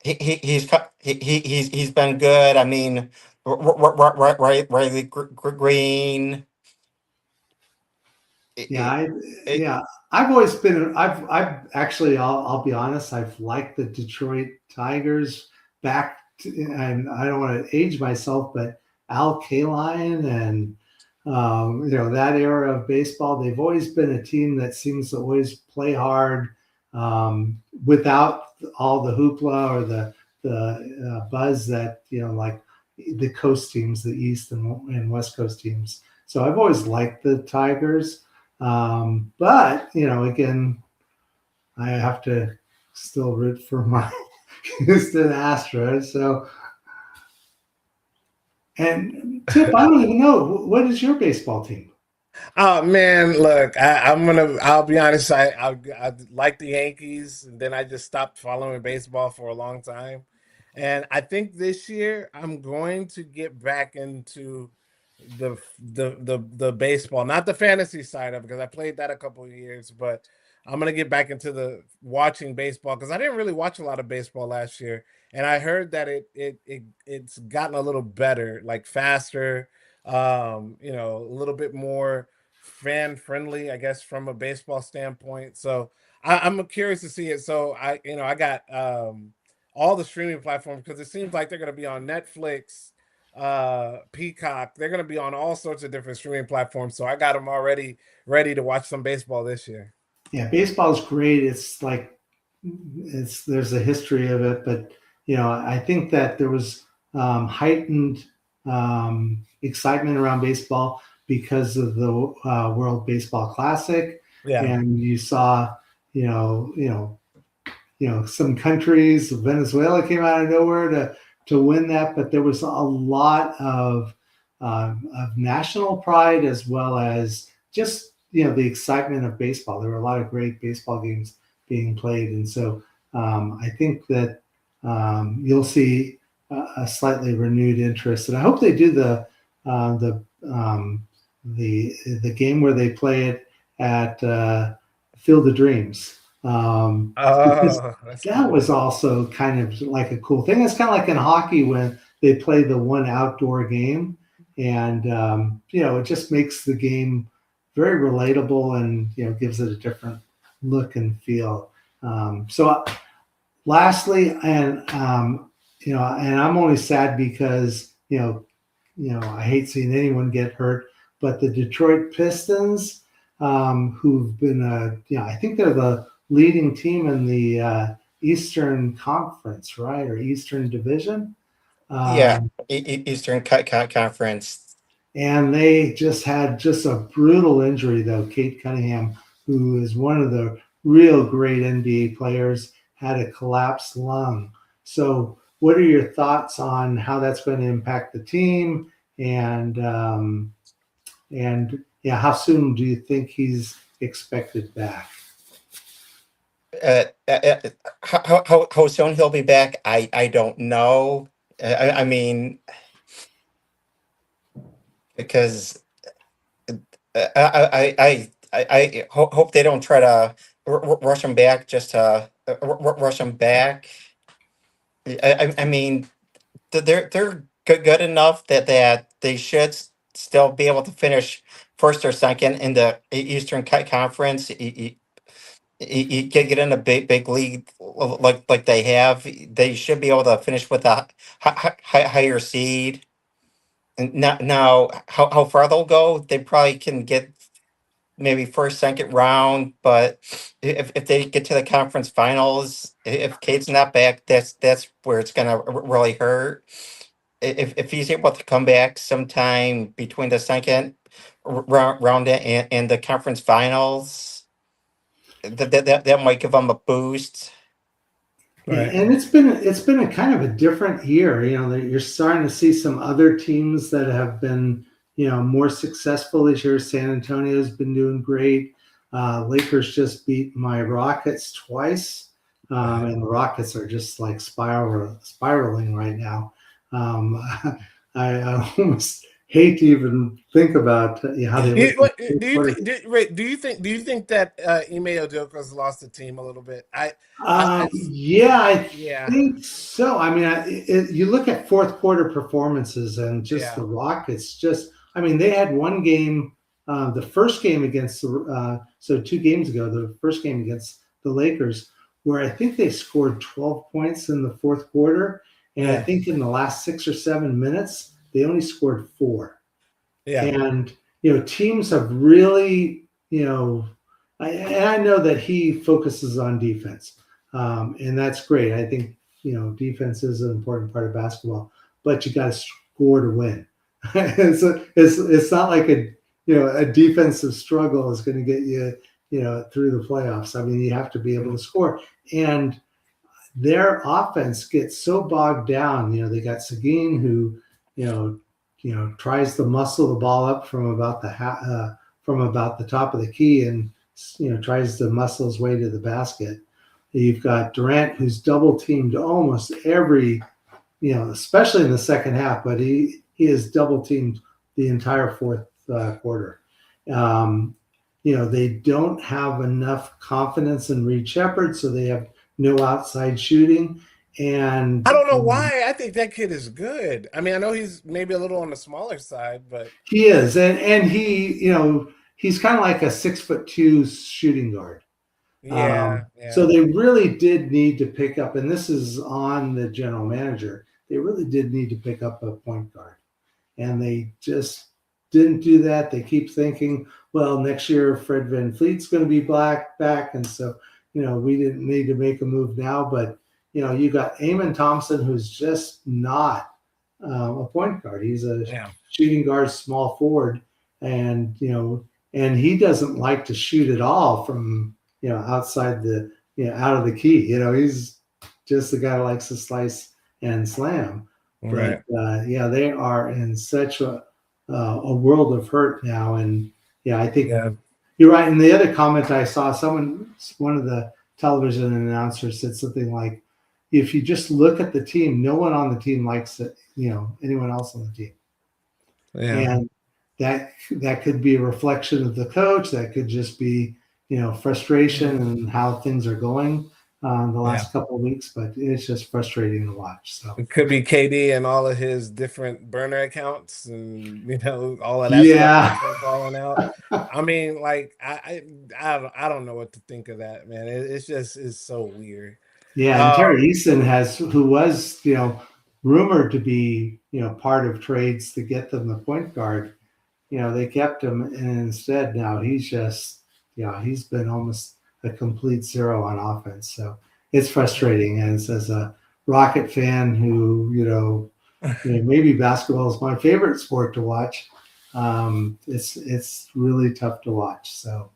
he's been good. I mean, Riley Green. I've always been. I've actually. I'll be honest. I've liked the Detroit Tigers back. And I don't want to age myself, but Al Kaline and that era of baseball. They've always been a team that seems to always play hard without all the hoopla or the buzz that like the coast teams, the East and West Coast teams. So I've always liked the Tigers, but again, I have to still root for my Houston Astros. So, and Tip, I don't even know, what is your baseball team? Oh man, look, I'll be honest. I like the Yankees, and then I just stopped following baseball for a long time. And I think this year I'm going to get back into the baseball, not the fantasy side of it, because I played that a couple of years, but I'm gonna get back into the watching baseball because I didn't really watch a lot of baseball last year, and I heard that it's gotten a little better, like faster, a little bit more fan friendly, I guess, from a baseball standpoint. So I'm curious to see it. So I got all the streaming platforms because it seems like they're going to be on Netflix, Peacock. They're going to be on all sorts of different streaming platforms. So I got them already ready to watch some baseball this year. Yeah, baseball is great. It's like there's a history of it, but I think that there was heightened excitement around baseball because of the World Baseball Classic, Yeah. and you saw some countries, Venezuela came out of nowhere to win that, but there was a lot of national pride as well as just the excitement of baseball. There were a lot of great baseball games being played, and so I think that you'll see a slightly renewed interest. And I hope they do the game where they play it at Field of Dreams. Because Oh, that's that cool. was also kind of like a cool thing. It's kind of like in hockey when they play the one outdoor game, and it just makes the game very relatable and gives it a different look and feel. So lastly, and and I'm only sad because I hate seeing anyone get hurt, but the Detroit Pistons, who've been I think they're the leading team in the Eastern Conference, right, or Eastern Division. Yeah, Um, Eastern Conference. and they just had just a brutal injury, though. Kate Cunningham, who is one of the real great NBA players, had a collapsed lung. So, what are your thoughts on how that's going to impact the team? And yeah, how soon do you think he's expected back? Uh, uh, uh, how soon he'll be back? I don't know. I mean, because I hope they don't try to rush him back just to rush him back. I mean, they're good enough that they should still be able to finish first or second in the Eastern Conference. You get in a big league like they have. They should be able to finish with a higher seed. And now how far they'll go, they probably can get maybe first, second round, but if they get to the conference finals, if Cade's not back, that's where it's gonna really hurt. If he's able to come back sometime between the second round and the conference finals, that might give them a boost. Yeah, Right. and it's been a kind of a different year. That you're starting to see some other teams that have been more successful this year. San Antonio's been doing great. Lakers just beat my Rockets twice, Right. and the Rockets are just like spiraling right now. Um, I almost hate to even think about how they went from Do you quarter. think? Wait, do you think that Ime Udoka's lost the team a little bit? Yeah, I Yeah, think so. I mean, you look at fourth quarter performances and just yeah, the Rockets. I mean, they had one game, the first game against so 2 games ago, the first game against the Lakers, where I think they scored 12 points in the fourth quarter, and I yeah, think in the last 6 or 7 minutes they only scored 4. yeah. And teams have really, and I know that he focuses on defense, and that's great. I think defense is an important part of basketball, but you got to score to win. It's not like a defensive struggle is going to get you through the playoffs. I mean, you have to be able to score, and their offense gets so bogged down. They got Seguin who tries to muscle the ball up from about the top of the key and tries to muscle his way to the basket. You've got Durant who's double teamed almost every, especially in the second half, but he is double teamed the entire fourth quarter. They don't have enough confidence in Reed Shepherd, so they have no outside shooting. And I don't know why. I think that kid is good. I mean, I know he's maybe a little on the smaller side, but he is, and he, he's kind of like a 6'2" shooting guard. Yeah. So they really did need to pick up, and this is on the general manager. They really did need to pick up a point guard, and they just didn't do that. They keep thinking, well, next year Fred VanVleet's going to be back, and so we didn't need to make a move now. But you got Amon Thompson, who's just not a point guard. He's a shooting guard, small forward, and he doesn't like to shoot at all from outside the out of the key. He's just the guy who likes to slice and slam. Right. But they are in such a world of hurt now, and I think you're right. And the other comment I saw, one of the television announcers said something like, if you just look at the team, no one on the team likes it, anyone else on the team. Yeah. And that could be a reflection of the coach. That could just be, frustration and how things are going the last couple of weeks, but it's just frustrating to watch. So it could be KD and all of his different burner accounts and all of that stuff falling out. I mean, like I don't know what to think of that, man. It's so weird. Yeah, and Terry Eason who was rumored to be part of trades to get them the point guard. They kept him, and instead now he's just he's been almost a complete zero on offense. So it's frustrating. And as a Rocket fan who maybe basketball is my favorite sport to watch, it's really tough to watch. So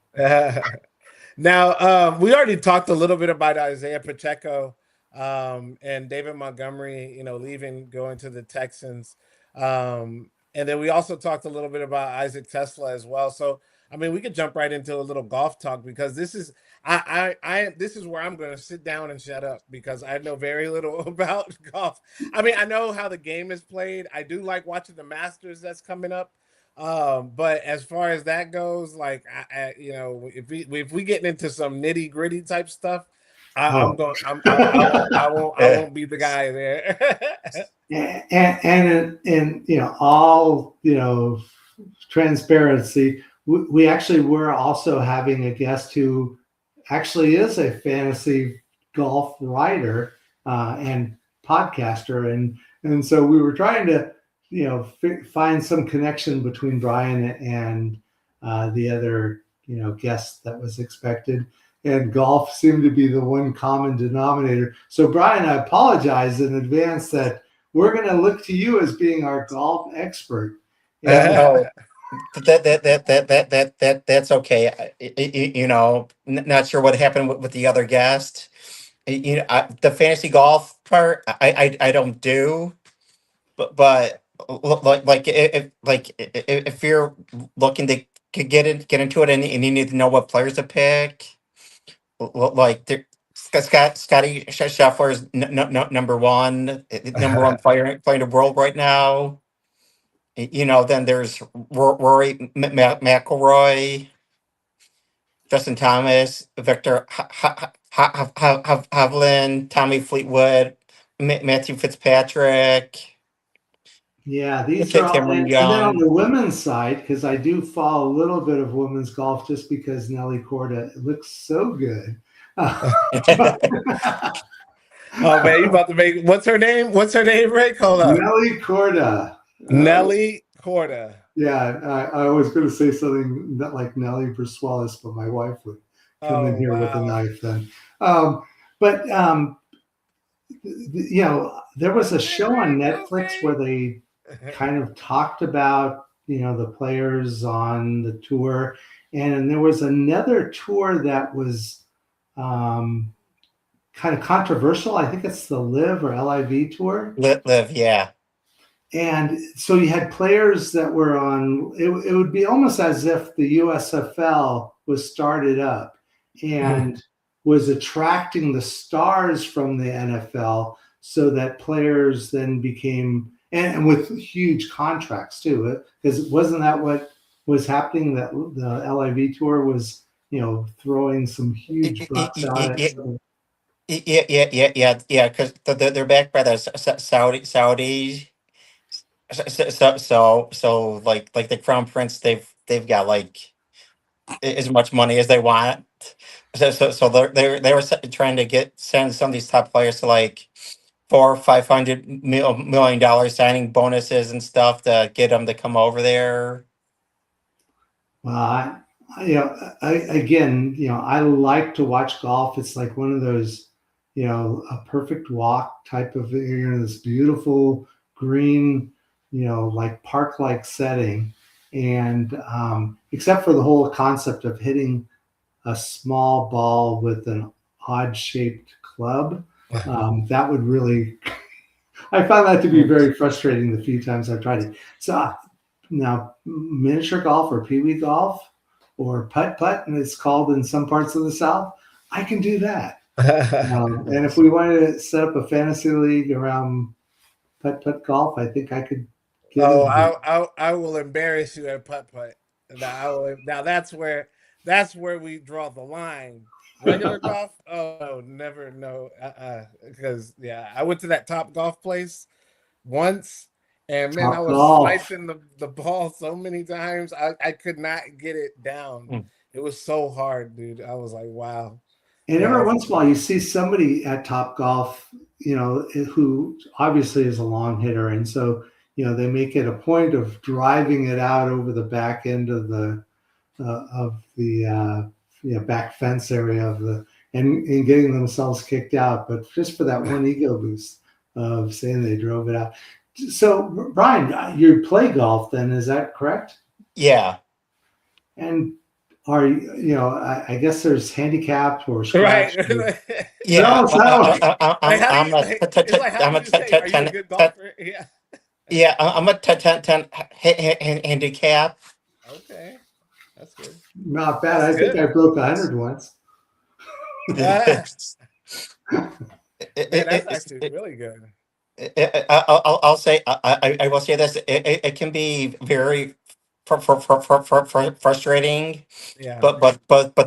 now we already talked a little bit about Isaiah Pacheco and David Montgomery, leaving, going to the Texans. And then we also talked a little bit about Isaac Tesla as well. So I mean, we could jump right into a little golf talk, because this is this is where I'm going to sit down and shut up, because I know very little about golf. I mean, I know how the game is played. I do like watching the Masters that's coming up. But as far as that goes, like if we getting into some nitty gritty type stuff, I won't be the guy there. and all transparency. We actually were also having a guest who actually is a fantasy golf writer and podcaster, and so we were trying to find some connection between Brian and the other guest that was expected, and golf seemed to be the one common denominator. So Brian, I apologize in advance that we're going to look to you as being our golf expert. That's okay. Not sure what happened with the other guest. The fantasy golf part, I don't do, but if you're looking to get into it and you need to know what players to pick, Scotty Scheffler is number one player in the world right now. Then there's Rory McIlroy, Justin Thomas, Victor Hovland, Tommy Fleetwood, Matthew Fitzpatrick. Yeah, these are all. And then on the women's side, because I do follow a little bit of women's golf, just because Nelly Korda looks so good. Oh man, you about to make what's her name? What's her name, Rick? Hold on. Nelly Korda. Nelly Korda. Yeah, I was going to say something that like Nelly Briswellis, but my wife would come in Oh here with a wow. knife then. But you know, there was a Okay, show on Rick. Netflix where they Okay. kind of talked about, you know, the players on the tour, and there was another tour that was um, kind of controversial. I think it's the Live or LIV tour. Live, yeah. And so you had players that were on, it would be almost as if the USFL was started up and was attracting the stars from the NFL so that players then became, and with huge contracts too, because wasn't that what was happening? That the LIV tour was, you know, throwing some huge bucks out at some. Yeah. Because they're backed by the Saudi. Like the Crown Prince, they've got like as much money as they want. So they were trying to send some of these top players to like 400 or $500 million signing bonuses and stuff to get them to come over there. Well, you know, again, you know, I like to watch golf. It's like one of those, you know, a perfect walk type of, you know, this beautiful green, you know, like park-like setting. And except for the whole concept of hitting a small ball with an odd-shaped club, that would really, I found that to be very frustrating the few times I've tried it. So now, miniature golf or pee wee golf or putt putt, and it's called in some parts of the South, I can do that. And if we wanted to set up a fantasy league around putt putt golf, I think I could get Oh, into it. I will embarrass you at putt putt. Now that's where we draw the line. Regular golf, oh no, never no, because yeah, I went to that Top Golf place once, and man, I Top was golf. slicing the ball so many times, I could not get it down. It was so hard, dude. I was like, wow, And yeah, every once in a while, you see somebody at Top Golf, you know, who obviously is a long hitter. And so, you know, they make it a point of driving it out over the back end of the you know, back fence area of the and getting themselves kicked out, but just for that one ego boost of saying they drove it out. So Brian, you play golf then, is that correct? Yeah. And are you know, I guess there's handicapped or right. scratch. Yeah, No, so Like, how do I'm you a like? It's like, how do I'm a you say? Are you a good golfer? Yeah. yeah, I'm a 10 handicap. Okay, that's good. not bad. That's I think good. I broke 100 once. Ah, man, that's It's- actually really good. I'll say I will say this. It can be very frustrating, Yeah. but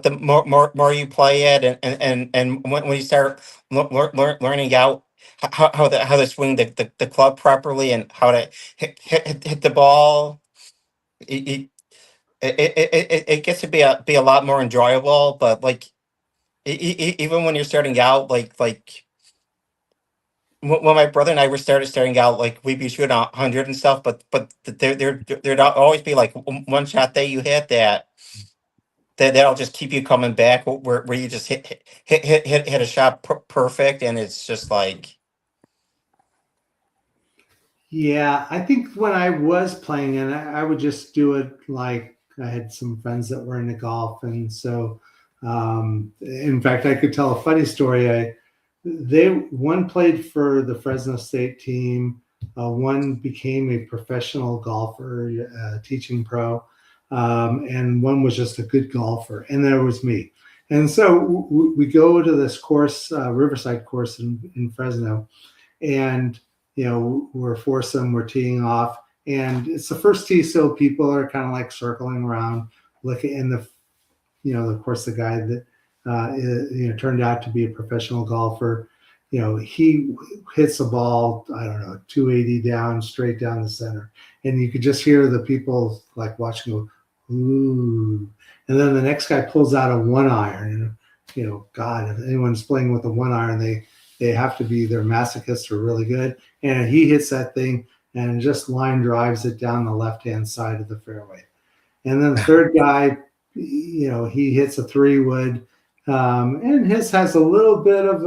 the more you play it, and when you start learning out how to swing the club properly and how to hit the ball, it, it gets to be a lot more enjoyable. But like even when you're starting out, like when my brother and I were starting out, like we'd be shooting 100 and stuff, but there'd always be like one shot that you hit that'll just keep you coming back, where you just hit a shot perfect, and it's just like Yeah, I think when I was playing, and I would just do it like I had some friends that were into golf, and so in fact, I could tell a funny story. They one played for the Fresno State team, one became a professional golfer, teaching pro, and one was just a good golfer, and there was me. And so we go to this course, Riverside course in Fresno, and you know we're foursome, we're teeing off, and it's the first tee, so people are kind of like circling around looking. And the you know of course the guy that you know turned out to be a professional golfer, you know, he hits a ball, I don't know, 280 down, straight down the center, and you could just hear the people like watching go ooh. And then the next guy pulls out a one iron, and you know, god, if anyone's playing with a one iron, they have to be, their masochists are really good. And he hits that thing, and just line drives it down the left-hand side of the fairway. And then the third guy, he hits a 3-wood, and his has a little bit of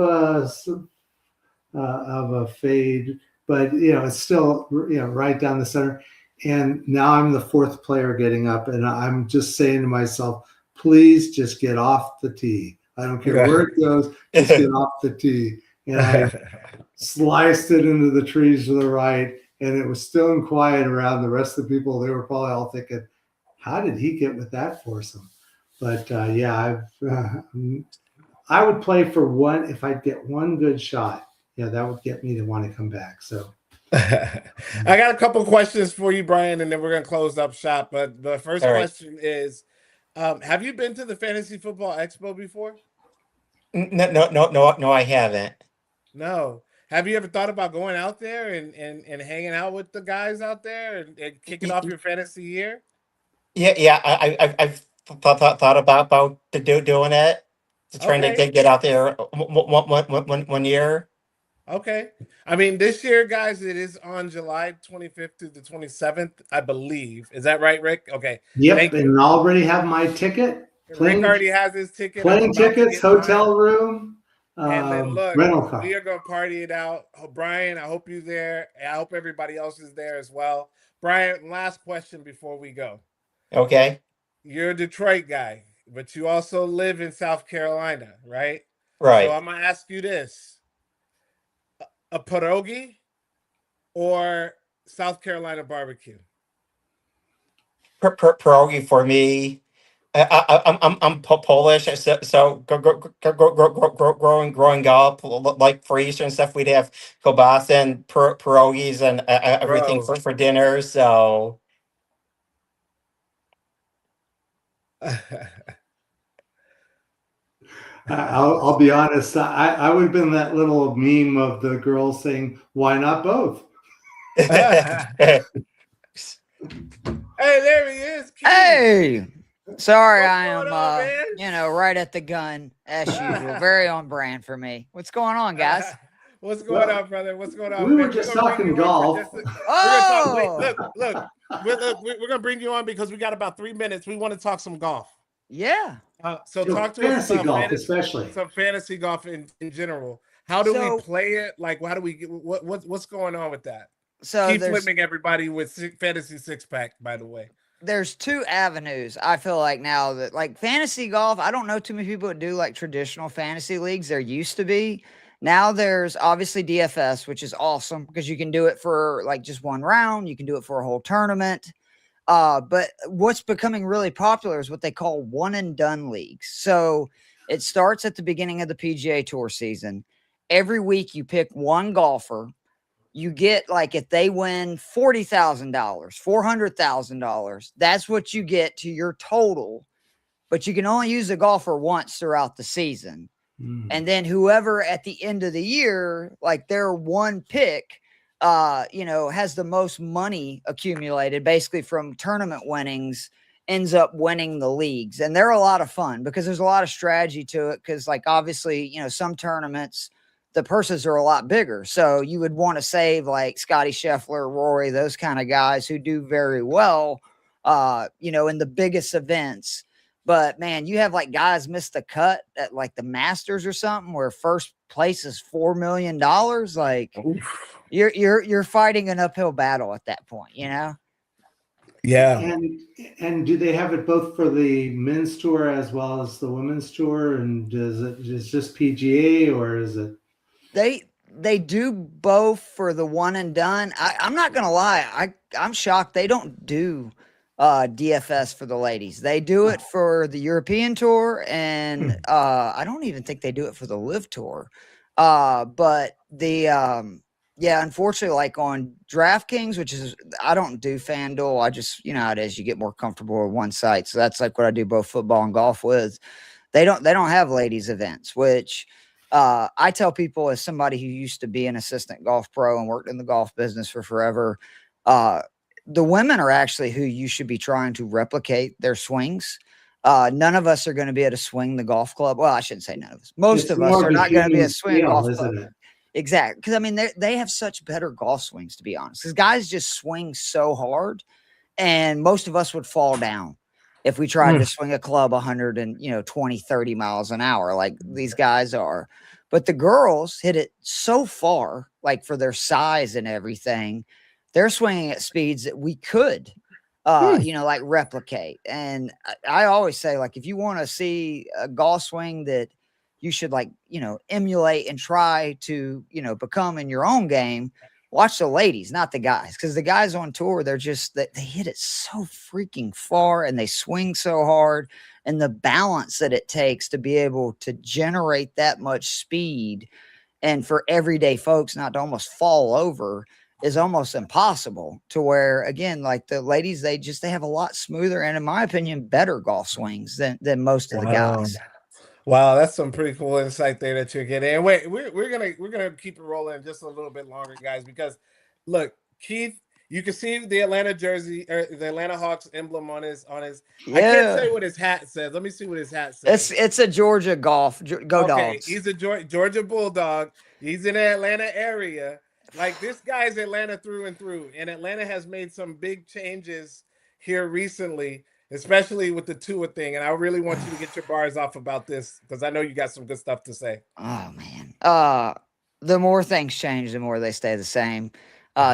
a fade, but it's still right down the center. And now I'm the fourth player getting up, and I'm just saying to myself, please just get off the tee. I don't care where it goes, just get off the tee. And I sliced it into the trees to the right, and it was still in quiet around the rest of the people. They were probably all thinking, how did he get with that foursome? But I would play for one. If I'd get one good shot, that would get me to want to come back. So I got a couple questions for you, Brian, and then we're going to close up shop. But the first question is, have you been to the Fantasy Football Expo before? No, I haven't. No. Have you ever thought about going out there and hanging out with the guys out there and kicking off your fantasy year? Yeah. I've thought about doing it, trying to get out there one year. Okay. I mean, this year, guys, it is on July 25th to the 27th, I believe. Is that right, Rick? Okay. Yep, and I already have my ticket. Rick already has his ticket. Plane tickets, hotel room, and then look, rental car. We are going to party it out. Brian, I hope you're there. I hope everybody else is there as well. Brian, last question before we go. Okay. You're a Detroit guy, but you also live in South Carolina, right? Right. So I'm going to ask you this. A pierogi or South Carolina barbecue? Pierogi for me. I'm Polish, so growing up, like for Easter and stuff, we'd have kielbasa and pierogies and everything for dinner. So I'll be honest. I would have been that little meme of the girls saying, "Why not both?" Hey, there he is. Keith. Hey, sorry, What's I am, going on, right at the gun as usual. Very on brand for me. What's going on, guys? What's going on, brother? What's going on? We were just talking golf. Look, we're gonna bring you on because we got about 3 minutes. We want to talk some golf. Yeah. So talk to us fantasy about golf, especially some fantasy golf in general. How do we play it? Like, how do we get what's going on with that? So keep flipping everybody with fantasy six pack. By the way, there's two avenues. I feel like now that like fantasy golf, I don't know too many people that do like traditional fantasy leagues. There used to be. Now there's obviously DFS, which is awesome because you can do it for like just one round. You can do it for a whole tournament. But what's becoming really popular is what they call one and done leagues. So it starts at the beginning of the PGA Tour season. Every week you pick one golfer. You get like if they win $40,000, $400,000, that's what you get to your total. But you can only use the golfer once throughout the season. And then whoever at the end of the year, like their one pick, has the most money accumulated basically from tournament winnings ends up winning the leagues. And they're a lot of fun because there's a lot of strategy to it. Cause like, obviously, some tournaments, the purses are a lot bigger. So you would want to save like Scotty Scheffler, Rory, those kind of guys who do very well, in the biggest events. But man, you have like guys miss the cut at like the Masters or something where first place is $4 million. Like you're fighting an uphill battle at that point, Yeah. And do they have it both for the men's tour as well as the women's tour? And is just PGA or is it? They do both for the one and done. I'm not gonna lie, I'm shocked they don't do DFS for the ladies. They do it for the European tour, and I don't even think they do it for the Live tour. But the unfortunately, like on DraftKings, which is I don't do FanDuel. I just how it is. You get more comfortable with one site, so that's like what I do both football and golf with. They don't have ladies events, which I tell people as somebody who used to be an assistant golf pro and worked in the golf business for forever. The women are actually who you should be trying to replicate their swings. None of us are going to be able to swing the golf club. Well, I shouldn't say none of us. Most of us are not going to be able to swing a golf club. Exactly. Because I mean, they have such better golf swings, to be honest. Because guys just swing so hard, and most of us would fall down if we tried to swing a club 100 and 20, 30 miles an hour like these guys are. But the girls hit it so far, like for their size and everything, they're swinging at speeds that we could, like replicate. And I always say, like, if you want to see a golf swing that you should emulate and try to, become in your own game, watch the ladies, not the guys. Because the guys on tour, they hit it so freaking far and they swing so hard. And the balance that it takes to be able to generate that much speed and for everyday folks not to almost fall over is almost impossible. To where, again, like the ladies, they have a lot smoother and, in my opinion, better golf swings than most of the guys. Wow, that's some pretty cool insight there that you're getting. And wait, we're gonna keep it rolling just a little bit longer, guys, because look, Keith, you can see the Atlanta jersey or the Atlanta Hawks emblem on his. Yeah. I can't say what his hat says. Let me see what his hat says. It's a Georgia golf. Go Dogs. He's a Georgia Bulldog. He's in the Atlanta area. Like, this guy's Atlanta through and through, and Atlanta has made some big changes here recently, especially with the Tua thing. And I really want you to get your bars off about this, because I know you got some good stuff to say. Oh man. The more things change, the more they stay the same.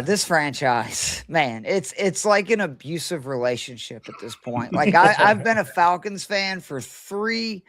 This franchise, man, it's like an abusive relationship at this point. Like I've been a Falcons fan for 3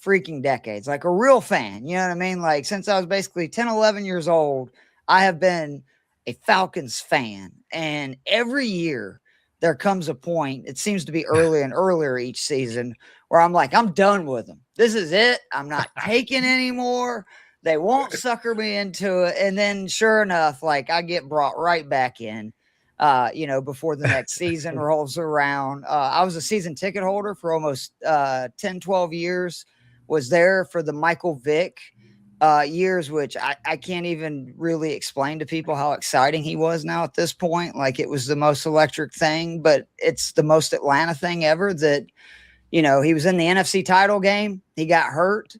freaking decades, like a real fan. You know what I mean? Like since I was basically 10, 11 years old, I have been a Falcons fan. And every year there comes a point, it seems to be earlier and earlier each season, where I'm like, I'm done with them. This is it. I'm not taking anymore. They won't sucker me into it. And then sure enough, like I get brought right back in, before the next season rolls around. I was a season ticket holder for almost 10, 12 years, was there for the Michael Vick years, which I can't even really explain to people how exciting he was now at this point. Like it was the most electric thing, but it's the most Atlanta thing ever that, he was in the NFC title game. He got hurt.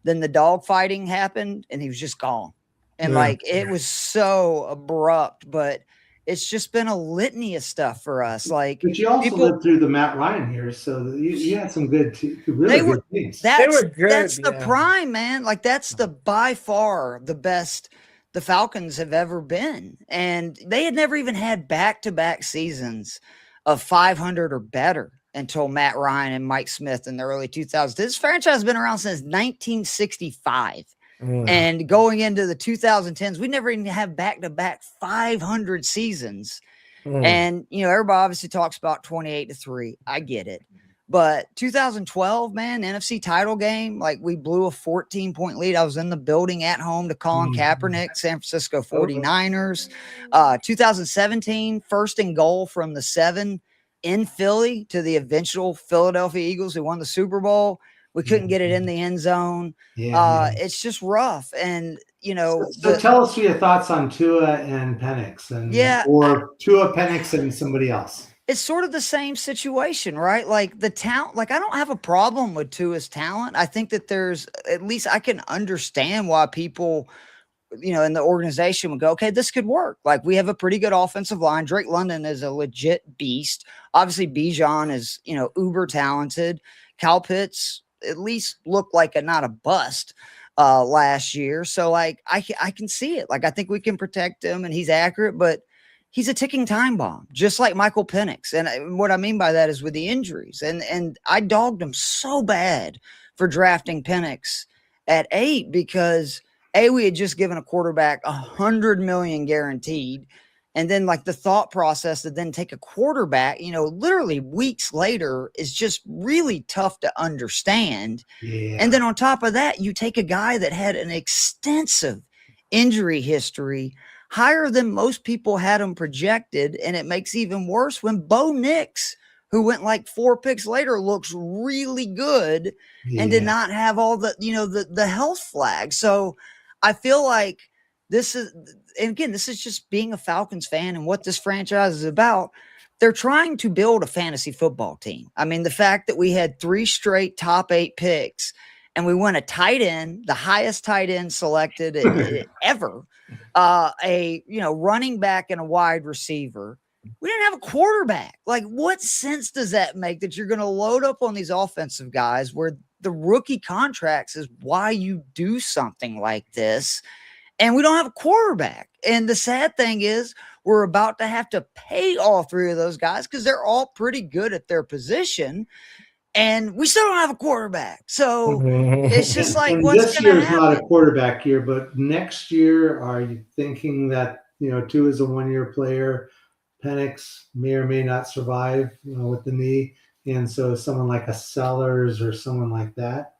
Then the dog fighting happened and he was just gone. And it was so abrupt, but it's just been a litany of stuff for us. Like, but you also lived through the Matt Ryan years, so you had some good things. They were good. That's the prime, man. Like that's by far the best the Falcons have ever been. And they had never even had back-to-back seasons of 500 or better until Matt Ryan and Mike Smith in the early 2000s. This franchise has been around since 1965. And going into the 2010s, we never even have back-to-back 500 seasons. And, everybody obviously talks about 28-3. I get it. But 2012, man, NFC title game, like we blew a 14-point lead. I was in the building at home to Colin Kaepernick, San Francisco 49ers. 2017, first and goal from the 7 in Philly to the eventual Philadelphia Eagles who won the Super Bowl. We couldn't get it in the end zone. It's just rough. And, So tell us your thoughts on Tua and Penix or Tua, Penix, and somebody else. It's sort of the same situation, right? Like the talent, like I don't have a problem with Tua's talent. I think that at least I can understand why people, in the organization would go, okay, this could work. Like we have a pretty good offensive line. Drake London is a legit beast. Obviously Bijan is, uber talented. Kyle Pitts at least looked like not a bust last year. So like I can see it. Like I think we can protect him and he's accurate, but he's a ticking time bomb, just like Michael Penix. And what I mean by that is with the injuries. And I dogged him so bad for drafting Penix at 8 because we had just given a quarterback $100 million guaranteed. And then like the thought process to then take a quarterback, literally weeks later is just really tough to understand. Yeah. And then on top of that, you take a guy that had an extensive injury history, higher than most people had him projected. And it makes even worse when Bo Nix, who went like 4 picks later, looks really good and did not have all the, the health flags. So I feel like this is just being a Falcons fan and what this franchise is about. They're trying to build a fantasy football team. I mean, the fact that we had 3 straight top 8 picks and we went a tight end, the highest tight end selected ever, running back and a wide receiver. We didn't have a quarterback. Like, what sense does that make that you're going to load up on these offensive guys where the rookie contracts is why you do something like this? And we don't have a quarterback. And the sad thing is we're about to have to pay all three of those guys because they're all pretty good at their position. And we still don't have a quarterback. So it's just like, and what's this going to year's not a happen? quarterback year, but next year, are you thinking that, Tua is a 1-year player? Penix may or may not survive, with the knee. And so someone like a Sellers or someone like that.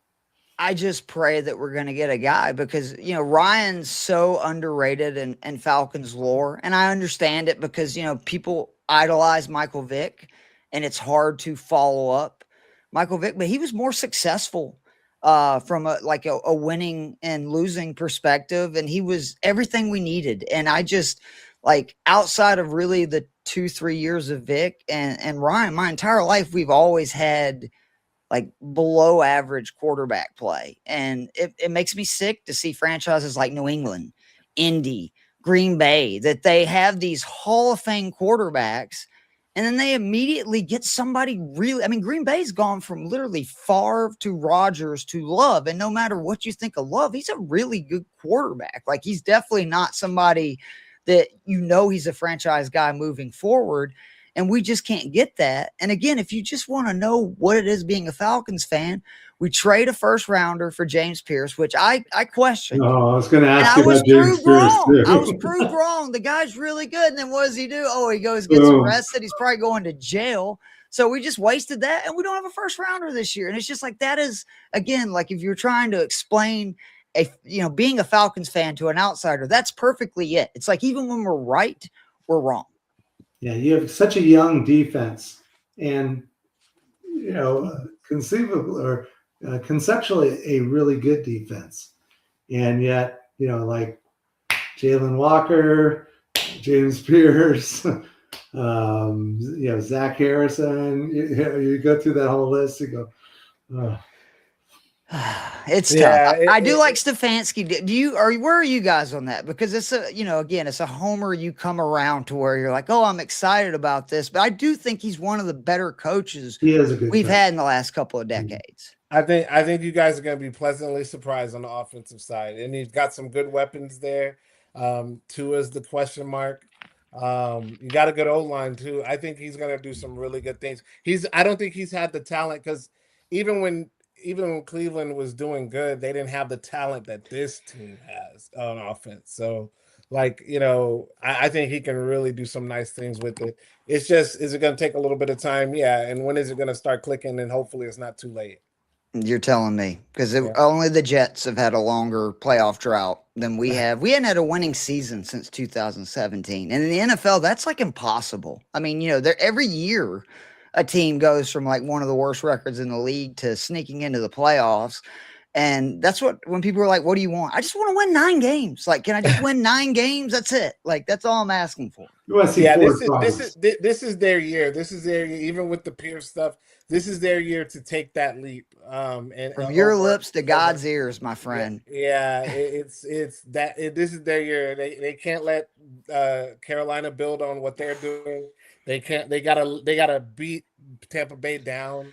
I just pray that we're going to get a guy because, Ryan's so underrated in Falcons lore. And I understand it because, people idolize Michael Vick and it's hard to follow up Michael Vick, but he was more successful from a winning and losing perspective. And he was everything we needed. And I just outside of really the 2-3 years of Vick and Ryan, my entire life, we've always had below average quarterback play. And it makes me sick to see franchises like New England, Indy, Green Bay, that they have these Hall of Fame quarterbacks and then they immediately get somebody Green Bay's gone from literally Favre to Rodgers to Love. And no matter what you think of Love, he's a really good quarterback. He's definitely not somebody that, he's a franchise guy moving forward. And we just can't get that. And again, if you just want to know what it is being a Falcons fan, we trade a first rounder for James Pierce, which I questioned. Oh, I was going to ask you about James Pierce too. I was proved wrong. The guy's really good. And then what does he do? Oh, he gets arrested. He's probably going to jail. So we just wasted that. And we don't have a first rounder this year. And it's just that is, again, if you're trying to explain being a Falcons fan to an outsider, that's perfectly it. It's even when we're right, we're wrong. Yeah, you have such a young defense, and conceivably or conceptually a really good defense, and yet Jalen Walker, James Pierce, Zach Harrison. You go through that whole list and go, oh. It's tough. I do like Stefanski. Where are you guys on that? Because it's it's a homer. You come around to where you're like, oh, I'm excited about this. But I do think he's one of the better coaches we've had in the last couple of decades. I think you guys are going to be pleasantly surprised on the offensive side, and he's got some good weapons there. Tua's the question mark. You got a good O-line too. I think he's going to do some really good things. I don't think he's had the talent because even when Cleveland was doing good, they didn't have the talent that this team has on offense. So, I think he can really do some nice things with it. It's just, is it going to take a little bit of time? Yeah. And when is it going to start clicking? And hopefully it's not too late. You're telling me because only the Jets have had a longer playoff drought than we have. We hadn't had a winning season since 2017. And in the NFL, that's impossible. I mean, every year a team goes from one of the worst records in the league to sneaking into the playoffs. And that's when people are like, what do you want? I just want to win 9 games. Can I just win 9 games? That's it. That's all I'm asking for. This is their year. This is their year. Even with the Pierce stuff, this is their year to take that leap. And from your lips to God's ears, my friend. Yeah, this is their year. They can't let Carolina build on what they're doing. They can't. They gotta beat Tampa Bay down,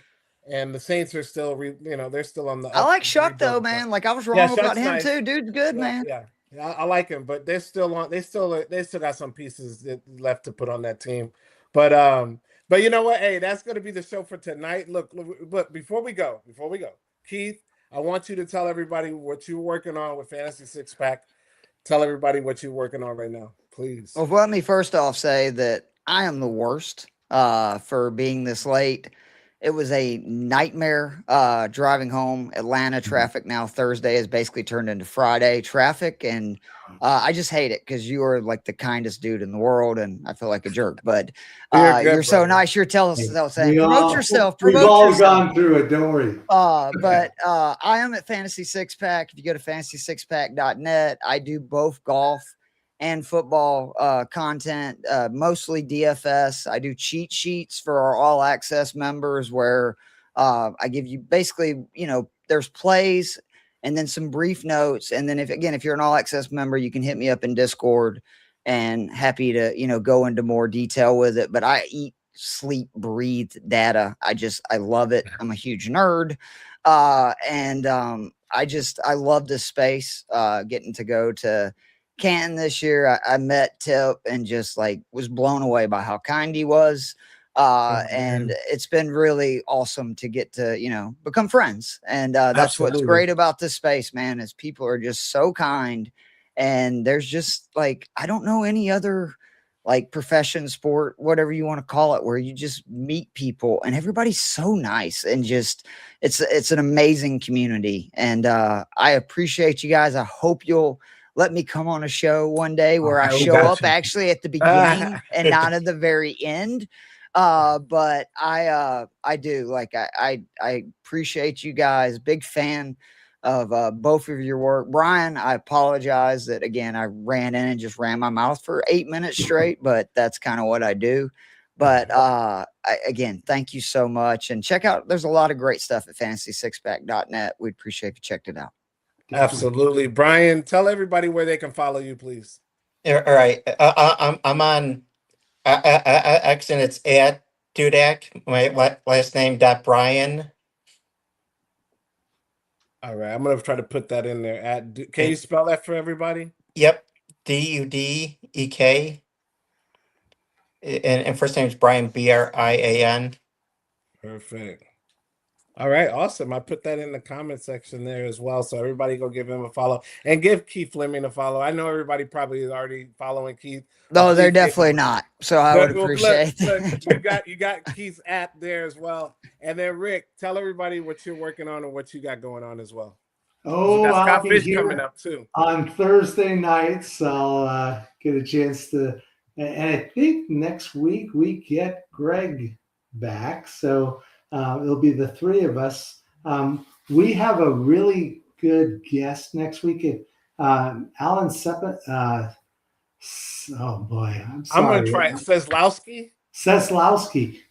and the Saints are still, they're still on the. I like Shuck though, man. I was wrong about him too. Dude's good, man. Yeah, I like him, but they're still on. They still got some pieces left to put on that team, but you know what? Hey, that's gonna be the show for tonight. Look, but before we go, Keith, I want you to tell everybody what you're working on with Fantasy Six Pack. Tell everybody what you're working on right now, please. Well, let me first off say that I am the worst for being this late. It was a nightmare driving home. Atlanta traffic now Thursday has basically turned into Friday traffic. And I just hate it because you are the kindest dude in the world. And I feel like a jerk, but you're so nice. You're telling us, saying, promote yourself. We've all gone through it. Don't worry. But I am at Fantasy Six Pack. If you go to fantasysixpack.net, I do both golf and football content, mostly DFS. I do cheat sheets for our all access members where I give you basically, there's plays and then some brief notes. And then if you're an All Access member, you can hit me up in Discord, and happy to, go into more detail with it. But I eat, sleep, breathe data. I love it. I'm a huge nerd. I love this space, getting to go to Canton this year. I met Tip and just was blown away by how kind he was. And it's been really awesome to get to, become friends. And that's what's great about this space, man, is people are just so kind. And there's just I don't know any other profession, sport, whatever you want to call it, where you just meet people and everybody's so nice, and just it's an amazing community. And I appreciate you guys. I hope you'll let me come on a show one day where I show up actually at the beginning and not at the very end. But I do I appreciate you guys. Big fan of both of your work. Brian, I apologize that again I ran in and just ran my mouth for 8 minutes straight, but that's kind of what I do. But again, thank you so much, and check out, there's a lot of great stuff at fantasy6pack.net. We'd appreciate if you checked it out. Absolutely. Brian, tell everybody where they can follow you, please. All right. I'm on X, and it's at Dudak. My last name .Brian. All right, I'm gonna try to put that in there. Can you spell that for everybody? Yep, DUDEK. And first name is Brian, BRIAN. Perfect. All right, awesome. I put that in the comment section there as well, so everybody go give him a follow and give Keith Fleming a follow. I know everybody probably is already following Keith. No, they're definitely not. So I would appreciate it. You got Keith's at there as well. And then Rick, tell everybody what you're working on and what you got going on as well. Oh, I'll be here coming up too on Thursday nights. I'll get a chance to, and I think next week we get Greg back, so it'll be the three of us. We have a really good guest next week. Alan Seppin. Oh boy, I'm sorry. I'm going to try Seslowski.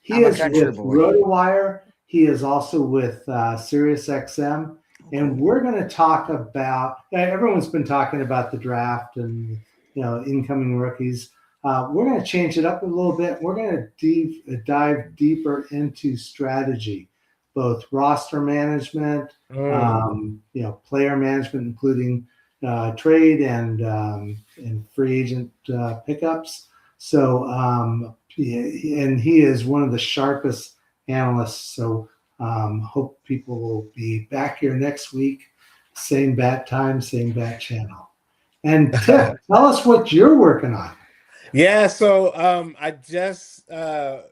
He is with RotoWire. He is also with SiriusXM. And we're going to talk about, everyone's been talking about the draft and, incoming rookies. We're going to change it up a little bit. We're going to dive deeper into strategy, both roster management, player management, including trade and free agent pickups. So, and he is one of the sharpest analysts. So, hope people will be back here next week. Same bat time, same bat channel. And Tim, tell us what you're working on. Yeah, so I just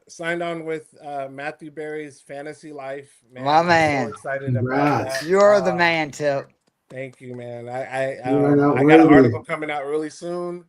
signed on with Matthew Berry's Fantasy Life. Man, my man. I'm so excited about that. You're the man, Tip. Thank you, man. I got an article coming out really soon.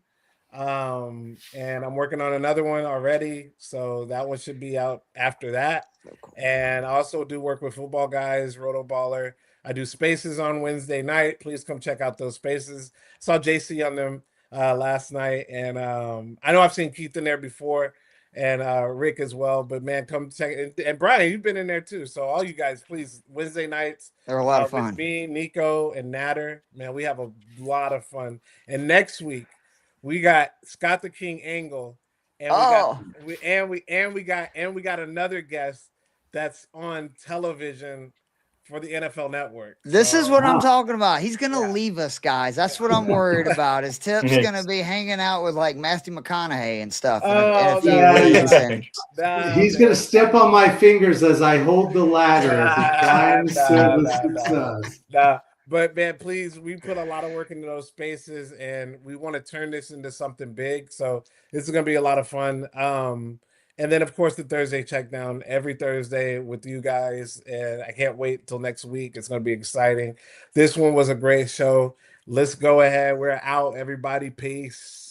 And I'm working on another one already, so that one should be out after that. So cool. And I also do work with Football Guys, Rotoballer. I do spaces on Wednesday night. Please come check out those spaces. Saw JC on them last night, and I know I've seen Keith in there before, and Rick as well. But man, come check it. And Brian, you've been in there too. So all you guys, please, Wednesday nights. They're a lot of fun. With me, Nico, and Natter. Man, we have a lot of fun. And next week, we got Scott the King Angle, and we got another guest that's on television for the NFL Network. This is what I'm talking about. He's gonna leave us, guys. That's what I'm worried about. Is Tip's gonna be hanging out with Matthew McConaughey and stuff in a few weeks. And he's gonna step on my fingers as I hold the ladder as he climbs to the success. But man, please, we put a lot of work into those spaces, and we want to turn this into something big. So this is going to be a lot of fun. And then, of course, the Thursday Checkdown every Thursday with you guys. And I can't wait till next week. It's going to be exciting. This one was a great show. Let's go ahead. We're out, everybody. Peace.